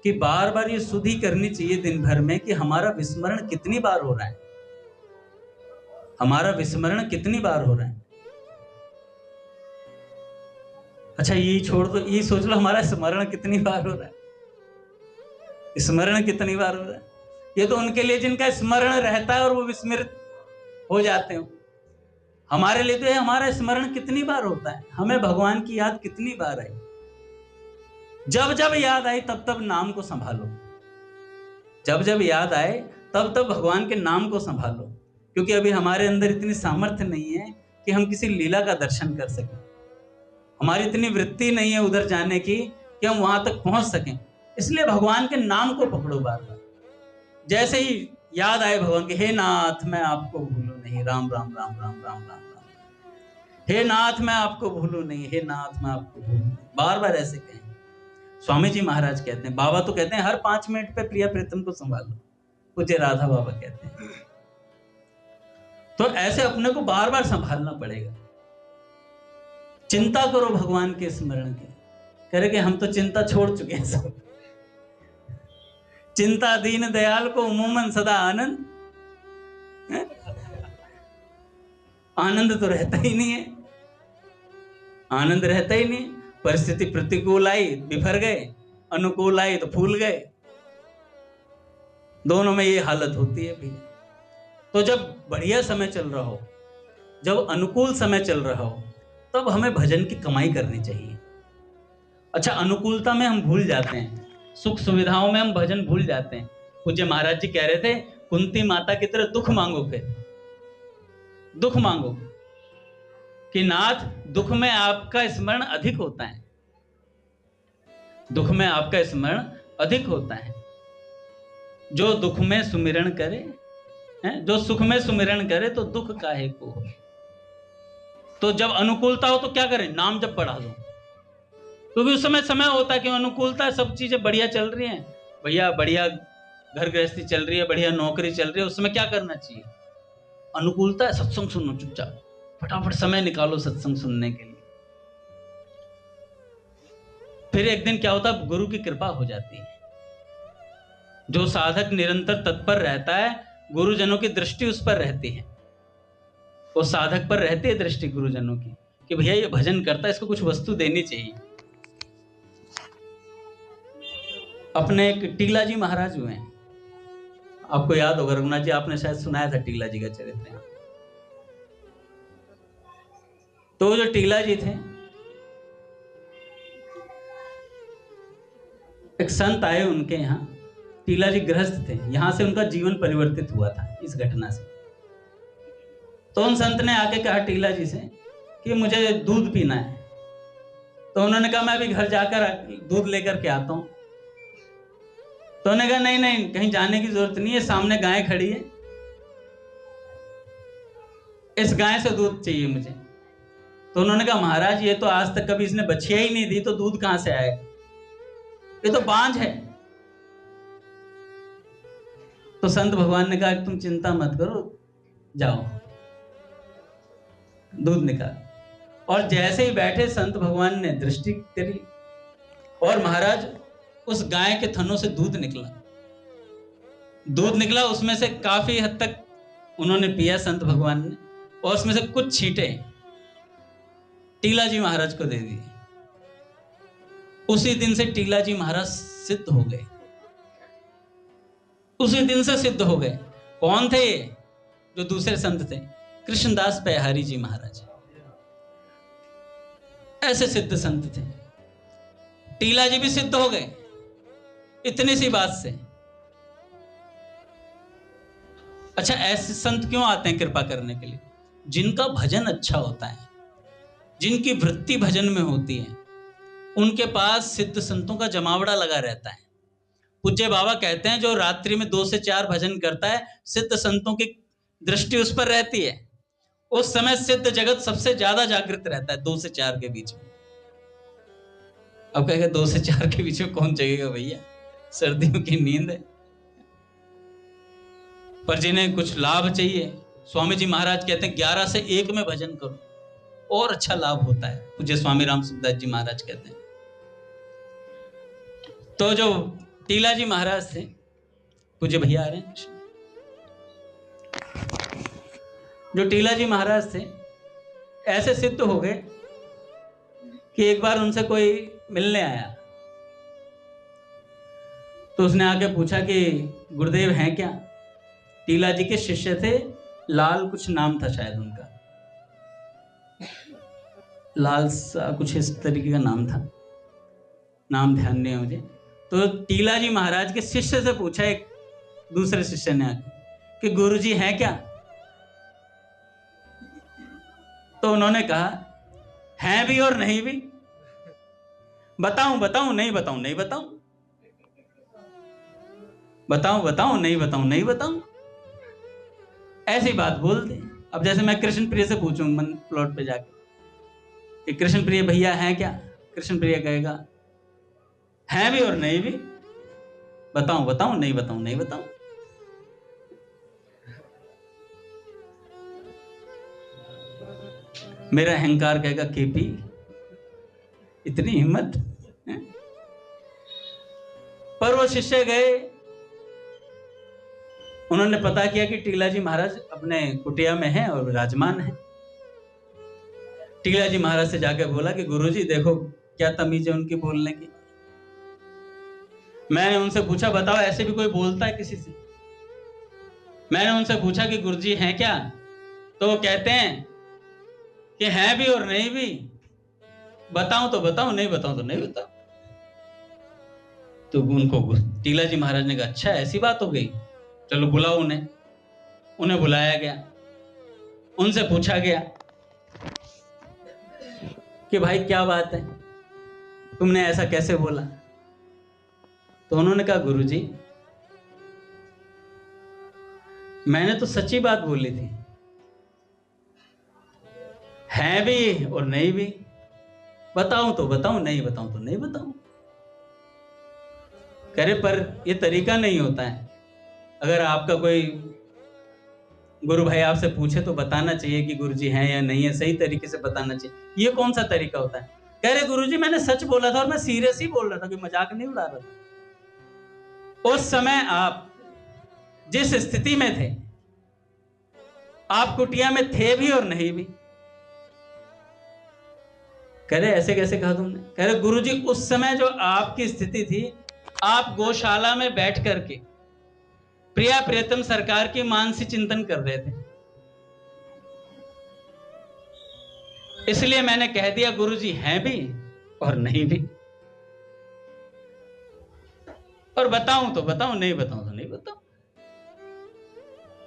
कि बार बार ये सुधि करनी चाहिए दिन भर में कि हमारा विस्मरण कितनी बार हो रहा है, हमारा विस्मरण कितनी बार हो रहा है। अच्छा, ये छोड़ दो, ये सोच लो हमारा स्मरण कितनी बार हो रहा है, स्मरण कितनी बार हो रहा है। ये तो उनके लिए जिनका स्मरण रहता है और वो विस्मृत हो जाते हो, हमारे लिए तो ये हमारा स्मरण कितनी बार होता है, हमें भगवान की याद कितनी बार आई। जब जब याद आई तब तब नाम को संभालो, जब जब याद आए तब तब भगवान के नाम को संभालो, क्योंकि अभी हमारे अंदर इतनी सामर्थ्य नहीं है कि हम किसी लीला का दर्शन कर सकें, हमारी इतनी वृत्ति नहीं है उधर जाने की कि हम वहां तक पहुंच सकें। इसलिए भगवान के नाम को पकड़ो बार बार, जैसे ही याद आए भगवान के, हे नाथ मैं आपको भूलूं नहीं, राम राम राम राम राम राम राम, हे नाथ मैं आपको भूलूं नहीं, हे नाथ मैं आपको भूलूं नहीं, बार बार ऐसे कहें। स्वामी जी महाराज कहते हैं, बाबा तो कहते हैं हर 5 मिनट पे प्रिया प्रीतम को संभालो, पूज्य राधा बाबा कहते हैं। तो ऐसे अपने को बार बार संभालना पड़ेगा। चिंता करो भगवान के स्मरण की, करे कि हम तो चिंता छोड़ चुके हैं सब। चिंता दीन दयाल को उमूमन सदा आनंद, आनंद तो रहता ही नहीं है, आनंद रहता ही नहीं। परिस्थिति प्रतिकूल आई बिफर गए, अनुकूल आई तो फूल गए, दोनों में ये हालत होती है भी। तो जब बढ़िया समय चल रहा हो, जब अनुकूल समय चल रहा हो, तब हमें भजन की कमाई करनी चाहिए। अच्छा, अनुकूलता में हम भूल जाते हैं, सुख सुविधाओं में हम भजन भूल जाते हैं। पूज्य महाराज जी कह रहे थे, कुंती माता की तरह दुख मांगो, फिर दुख मांगो कि नाथ दुख में आपका स्मरण अधिक होता है, दुख में आपका स्मरण अधिक होता है। जो दुख में सुमिरन करे, हैं, जो सुख में सुमिरन करे तो दुख काहे को हो। तो जब अनुकूलता हो तो क्या करें, नाम जप बढ़ा दो, क्योंकि उस समय समय होता है कि अनुकूलता है, सब चीजें बढ़िया चल रही हैं भैया, बढ़िया घर गृहस्थी चल रही है, बढ़िया नौकरी चल रही है, उस समय क्या करना चाहिए, अनुकूलता है सत्संग सुनो, चुपचाप फटाफट समय निकालो सत्संग सुनने के लिए। फिर एक दिन क्या होता है, गुरु की कृपा हो जाती है। जो साधक निरंतर तत्पर रहता है, गुरुजनों की दृष्टि उस पर रहती है, वो साधक पर रहती है दृष्टि गुरुजनों की, कि भैया ये भजन करता है, इसको कुछ वस्तु देनी चाहिए। अपने एक टीला जी महाराज हुए हैं, आपको याद होगा रघुनाथ जी, आपने शायद सुनाया था टीला जी का चरित्र। तो जो टीला जी थे, एक संत आए उनके यहाँ, टीला जी गृहस्थ थे, यहां से उनका जीवन परिवर्तित हुआ था इस घटना से। तो उन संत ने आके कहा टीला जी से कि मुझे दूध पीना है। तो उन्होंने कहा मैं अभी घर जाकर दूध लेकर के आता हूं। तो उन्होंने कहा नहीं नहीं, कहीं जाने की जरूरत नहीं है, सामने गाय खड़ी है, इस गाय से दूध चाहिए मुझे। तो उन्होंने कहा महाराज ये तो आज तक कभी इसने बछिया ही नहीं दी, तो दूध कहां से आएगा, ये तो बांझ है। तो संत भगवान ने कहा कि तुम चिंता मत करो, जाओ दूध निकाल। और जैसे ही बैठे संत भगवान ने दृष्टि करी और महाराज उस गाय के थनों से दूध निकला। दूध निकला, उसमें से काफी हद तक उन्होंने पिया संत भगवान ने, और उसमें से कुछ छींटे टीला जी महाराज को दे दिए। उसी दिन से टीला जी महाराज सिद्ध हो गए, उसी दिन से सिद्ध हो गए। कौन थे ये जो दूसरे संत थे? कृष्णदास पैहारी जी महाराज, ऐसे सिद्ध संत थे। टीला जी भी सिद्ध हो गए इतनी सी बात से। अच्छा, ऐसे संत क्यों आते हैं कृपा करने के लिए? जिनका भजन अच्छा होता है, जिनकी वृत्ति भजन में होती है, उनके पास सिद्ध संतों का जमावड़ा लगा रहता है। पूज्य बाबा कहते हैं जो रात्रि में 2 से 4 भजन करता है, सिद्ध संतों की दृष्टि उस पर रहती है, उस समय सिद्ध जगत सबसे ज्यादा जागृत रहता है 2 से 4 के बीच में। अब कहेगा 2 से 4 के बीच में कौन जगेगा भैया, सर्दियों की नींद है। पर जिन्हें कुछ लाभ चाहिए, स्वामी जी महाराज कहते हैं 11 से 1 में भजन करो और अच्छा लाभ होता है। पूज्य स्वामी राम सुखदास जी महाराज कहते हैं। तो जो टीला जी महाराज थे, पूज्य भैया आ रहे हैं, जो टीला जी महाराज थे ऐसे सिद्ध हो गए कि एक बार उनसे कोई मिलने आया, तो उसने आके पूछा कि गुरुदेव हैं क्या? टीला जी के शिष्य थे, लाल कुछ नाम था शायद उनका, लाल सा कुछ इस तरीके का नाम था, नाम ध्यान नहीं है मुझे। तो टीला जी महाराज के शिष्य से पूछा एक दूसरे शिष्य ने आके कि गुरुजी हैं क्या? तो उन्होंने कहा हैं भी और नहीं भी, बताऊं बताऊं नहीं बताऊं नहीं बताऊं, बताऊं बताऊं नहीं बताऊं नहीं बताऊं, ऐसी बात बोल दे। अब जैसे मैं कृष्ण प्रिय से पूछूं मन प्लॉट पे जाके कि कृष्ण प्रिय भैया हैं क्या? कृष्ण प्रिय कहेगा हैं भी और नहीं भी, बताऊं बताऊं नहीं बताऊं नहीं बताऊं। मेरा अहंकार कहेगा केपी इतनी हिम्मत है? पर वो शिष्य गए, उन्होंने पता किया कि टीला जी महाराज अपने कुटिया में हैं और विराजमान हैं। टीला जी महाराज से जाकर बोला कि गुरुजी देखो क्या तमीज है उनकी बोलने की। मैंने उनसे पूछा बताओ ऐसे भी कोई बोलता है किसी से? मैंने उनसे पूछा कि गुरुजी हैं क्या? तो वो कहते हैं कि हैं भी और नहीं भी, बताऊं तो बताऊं नहीं बताऊं तो नहीं बताऊं। तो उनको टीला जी महाराज ने कहा अच्छा ऐसी बात हो गई, चलो बुलाओ उन्हें। उन्हें बुलाया गया, उनसे पूछा गया कि भाई क्या बात है, तुमने ऐसा कैसे बोला? तो उन्होंने कहा गुरुजी मैंने तो सच्ची बात बोली थी, है भी और नहीं भी। बताऊं तो बताऊं, नहीं बताऊं तो नहीं बताऊं। कह रहे पर ये तरीका नहीं होता है। अगर आपका कोई गुरु भाई आपसे पूछे तो बताना चाहिए कि गुरु जी हैं या नहीं है, सही तरीके से बताना चाहिए। ये कौन सा तरीका होता है? कह रहे गुरु जी मैंने सच बोला था और मैं सीरियस ही बोल रहा था, कोई मजाक नहीं उड़ा रहा था। उस समय आप जिस स्थिति में थे, आप कुटिया में थे भी और नहीं भी। कह रहे ऐसे कैसे कहा तुमने? कह रहे गुरुजी उस समय जो आपकी स्थिति थी, आप गौशाला में बैठ करके प्रिया प्रियतम सरकार की मानसी चिंतन कर रहे थे, इसलिए मैंने कह दिया गुरुजी हैं भी और नहीं भी। और बताऊं तो बताऊं, नहीं बताऊं तो नहीं बताऊं।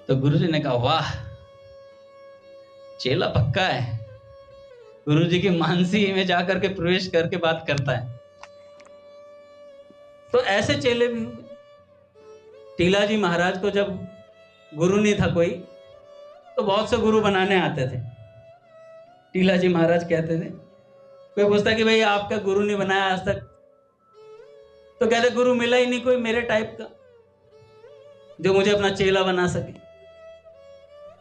तो गुरुजी ने कहा वाह, चेला पक्का है, गुरुजी की मानसी में जाकर के प्रवेश करके बात करता है। तो ऐसे चेले भी हुए। टीला जी महाराज को जब गुरु नहीं था कोई, तो बहुत से गुरु बनाने आते थे। टीला जी महाराज कहते थे, कोई पूछता कि भाई आपका गुरु नहीं बनाया आज तक, तो कहते गुरु मिला ही नहीं कोई मेरे टाइप का जो मुझे अपना चेला बना सके।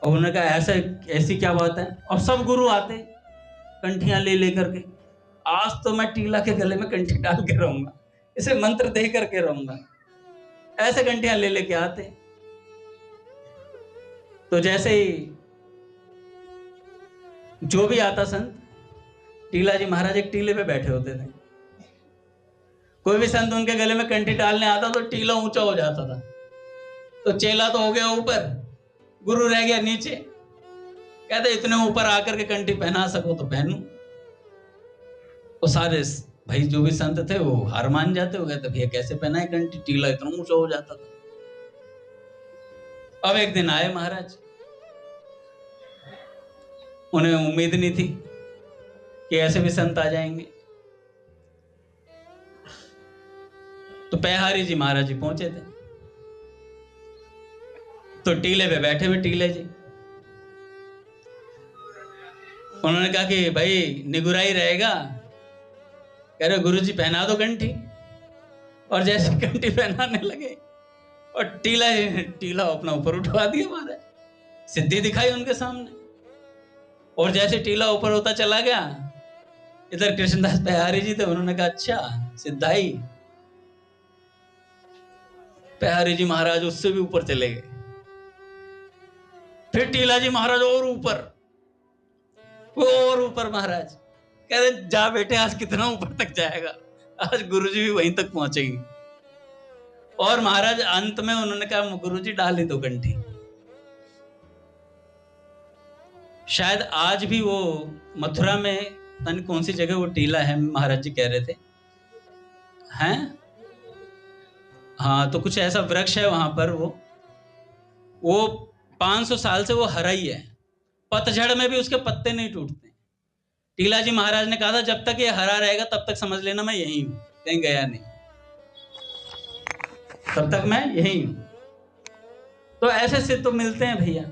और उन्होंने कहा ऐसा ऐसी क्या बात है? और सब गुरु आते कंठियां ले लेकर के, आज तो मैं टीला के गले में कंठी डाल के रहूंगा, इसे मंत्र दे करके रहूंगा। ऐसे कंठियां ले लेके आते। तो जैसे ही जो भी आता संत, टीला जी महाराज एक टीले पे बैठे होते थे, कोई भी संत उनके गले में कंठी डालने आता तो टीला ऊंचा हो जाता था। तो चेला तो हो गया ऊपर, गुरु रह गया नीचे। कहते इतने ऊपर आकर के कंठी पहना सको तो पहनू। वो सारे भाई जो भी संत थे वो हार मान जाते हो, कहते भैया कैसे पहनाए कंठी, टीला इतना ऊंचा हो जाता था। अब एक दिन आए महाराज, उन्हें उम्मीद नहीं थी कि ऐसे भी संत आ जाएंगे। तो पैहारी जी महाराज जी पहुंचे थे, तो टीले पे बैठे हुए टीले जी, उन्होंने कहा कि भाई निगुराई रहेगा। कह रहे गुरु जी पहना दो कंठी। और जैसे कंठी पहनाने लगे और टीला अपना ऊपर उठवा दिया महाराज, सिद्धि दिखाई उनके सामने। और जैसे टीला ऊपर होता चला गया, इधर कृष्णदास पैहारी जी थे, उन्होंने कहा अच्छा सिद्धाई। पैहारी जी महाराज उससे भी ऊपर चले गए। फिर टीला जी महाराज और ऊपर, वो और ऊपर। महाराज कह रहे जा बेटे आज कितना ऊपर तक जाएगा, आज गुरुजी भी वहीं तक पहुंचेंगे। और महाराज अंत में उन्होंने कहा गुरुजी डाल ही दो कंठी। शायद आज भी वो मथुरा में पता नहीं कौन सी जगह वो टीला है, महाराज जी कह रहे थे हैं, हाँ तो कुछ ऐसा वृक्ष है वहां पर, वो 500 साल से वो हरा ही है, पतझड़ में भी उसके पत्ते नहीं टूटते। टीला जी महाराज ने कहा था जब तक ये हरा रहेगा तब तक समझ लेना मैं यही हूं, कहीं गया नहीं, तब तक मैं यही हूं। तो ऐसे से तो मिलते हैं भैया।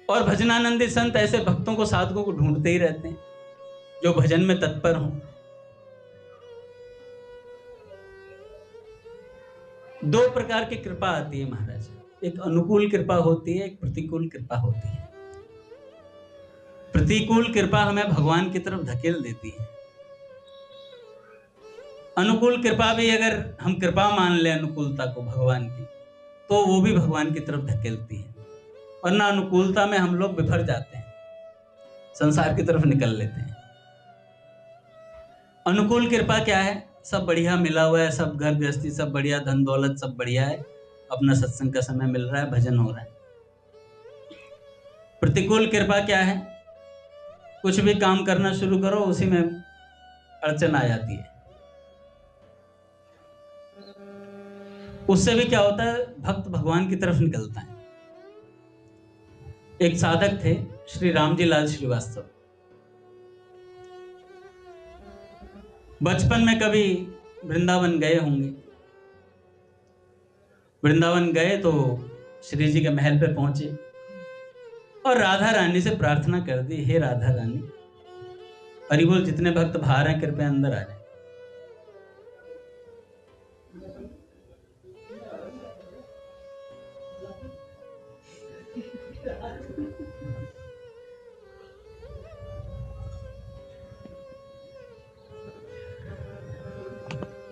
और भजनानंदी संत ऐसे भक्तों को, साधकों को ढूंढते ही रहते हैं जो भजन में तत्पर हों। दो प्रकार की कृपा आती है महाराज, एक अनुकूल कृपा होती है, एक प्रतिकूल कृपा होती है। प्रतिकूल कृपा हमें भगवान की तरफ धकेल देती है। अनुकूल कृपा भी अगर हम कृपा मान लें अनुकूलता को भगवान की, तो वो भी भगवान की तरफ धकेलती है। वरना अनुकूलता में हम लोग बिफर जाते हैं, संसार की तरफ निकल लेते हैं। अनुकूल कृपा क्या है? सब बढ़िया मिला हुआ है, सब घर गृहस्थी सब बढ़िया, धन दौलत सब बढ़िया है, अपना सत्संग का समय मिल रहा है, भजन हो रहा है। प्रतिकूल कृपा क्या है? कुछ भी काम करना शुरू करो उसी में अड़चन आ जाती है। उससे भी क्या होता है, भक्त भगवान की तरफ निकलता है। एक साधक थे श्री रामजी लाल श्रीवास्तव। बचपन में कभी वृंदावन गए होंगे, वृंदावन गए तो श्री जी के महल पे पहुंचे और राधा रानी से प्रार्थना कर दी, हे राधा रानी, हरि बोल, जितने भक्त बाहर हैं कृपया अंदर आ जाए।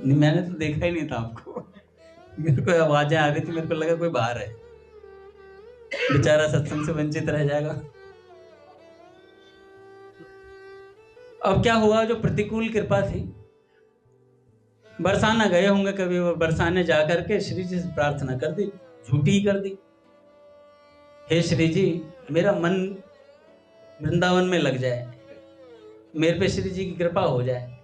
नहीं, मैंने तो देखा ही नहीं था आपको। मेरे को आवाजें आ रही थी, मेरे को लगा कोई बाहर है, बेचारा सत्संग से वंचित रह जाएगा। अब क्या हुआ, जो प्रतिकूल कृपा थी, बरसाना गए होंगे कभी, वो बरसाने जाकर के श्री जी से प्रार्थना कर दी, झूठी ही कर दी, हे श्री जी, मेरा मन वृंदावन में लग जाए, मेरे पे श्री जी की कृपा हो जाए।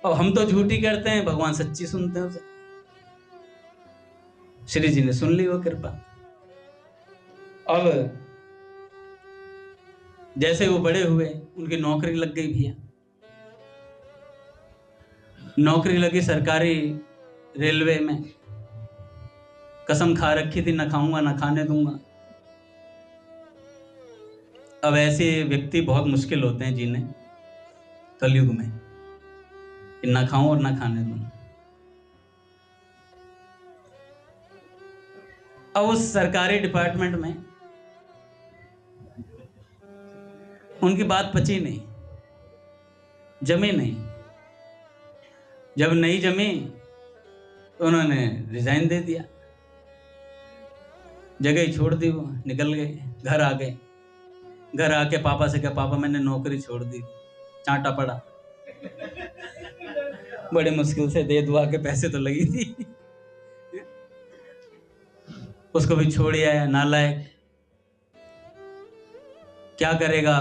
और हम तो झूठी करते हैं, भगवान सच्ची सुनते हैं उसे। श्री जी ने सुन ली वो कृपा। अब जैसे वो बड़े हुए, उनकी नौकरी लग गई भैया, नौकरी लगी सरकारी रेलवे में। कसम खा रखी थी, ना खाऊंगा ना खाने दूंगा। अब ऐसे व्यक्ति बहुत मुश्किल होते हैं जिन्हें कलयुग में, कि ना खाऊं और ना खाने दूं। अब उस सरकारी डिपार्टमेंट में उनकी बात पची नहीं, जमी नहीं। जब नहीं जमी तो उन्होंने रिजाइन दे दिया, जगह ही छोड़ दी, वो निकल गए, घर आ गए। घर आके पापा से कहा, पापा मैंने नौकरी छोड़ दी। चांटा पड़ा, बड़े मुश्किल से दे दुआ के पैसे तो लगी थी, उसको भी छोड़ आया, नालायक। क्या करेगा,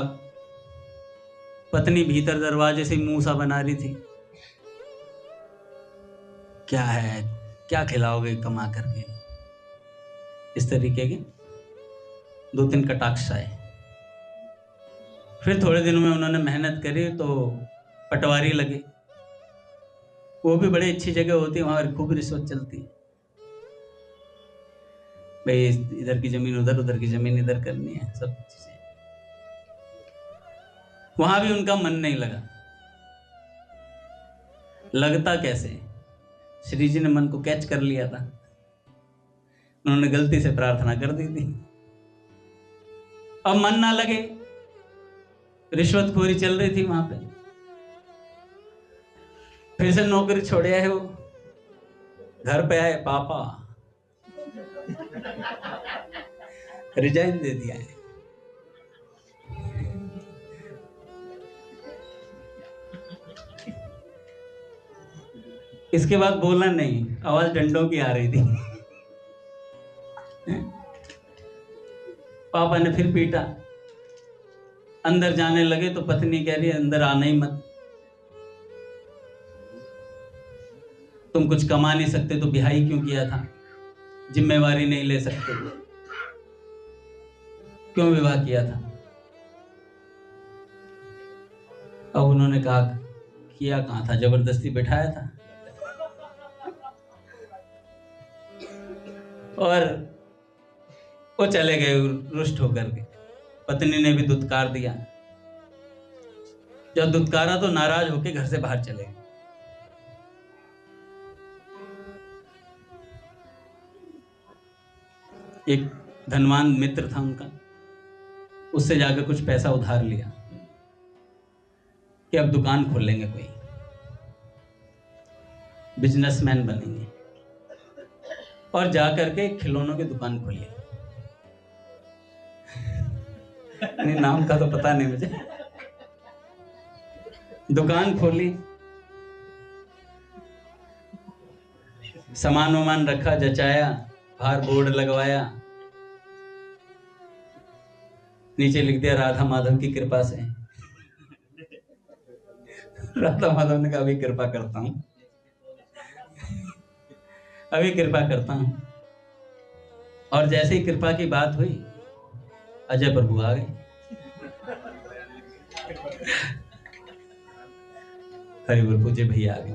पत्नी भीतर दरवाजे से मुंह सा बना रही थी, क्या है, क्या खिलाओगे कमा करके। इस तरीके के 2-3 कटाक्ष आए। फिर थोड़े दिनों में उन्होंने मेहनत करी तो पटवारी लगे। वो भी बड़ी अच्छी जगह होती है, वहां खूब रिश्वत चलती है भाई, इधर की जमीन उधर, उधर की जमीन इधर करनी है, सब चीजें। वहां भी उनका मन नहीं लगा। लगता कैसे, श्री जी ने मन को कैच कर लिया था, उन्होंने गलती से प्रार्थना कर दी थी। अब मन ना लगे, रिश्वतखोरी चल रही थी वहां पे। फिर से नौकरी छोड़े आए वो, घर पे आए, पापा रिजाइन दे दिया है। इसके बाद बोलना नहीं, आवाज डंडों की आ रही थी। पापा ने फिर पीटा। अंदर जाने लगे तो पत्नी कह रही है, अंदर आना ही मत, तुम कुछ कमा नहीं सकते तो बिहाई क्यों किया था, जिम्मेवारी नहीं ले सकते, क्यों विवाह किया था। अब उन्होंने कहा, किया कहां था, जबरदस्ती बिठाया था। और वो चले गए रुष्ट होकर के। पत्नी ने भी दुत्कार दिया। जब दुत्कारा तो नाराज होकर घर से बाहर चले गए। एक धनवान मित्र था उनका, उससे जाकर कुछ पैसा उधार लिया कि अब दुकान खोलेंगे, कोई बिजनेसमैन बनेंगे, और जाकर के खिलौनों की दुकान खोली। नहीं, नाम का तो पता नहीं मुझे। दुकान खोली, सामान वामान रखा, जचाया, बाहर बोर्ड लगवाया, नीचे लिख दिया राधा माधव की कृपा से। राधा माधव ने कहा, अभी कृपा करता हूं, अभी कृपा करता हूं। और जैसे ही कृपा की बात हुई, अजय प्रभु आ गए। हरि बोल, पूज्य भैया आ गए।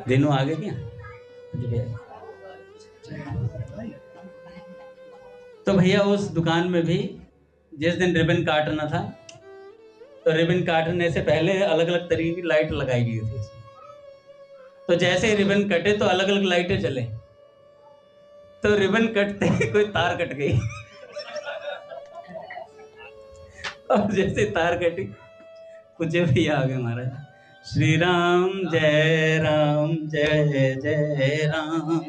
दिनों आगे क्या तो भैया उस दुकान में भी जिस दिन रिबन काटना था तो रिबन काटने से पहले अलग अलग तरीके की लाइट लगाई गई थी इसमें। तो जैसे ही रिबन कटे तो अलग अलग लाइटें जले, तो रिबन कटते ही कोई तार कट गई और जैसे तार कटी मुझे भी आ गए महाराज, श्री राम जय जय राम।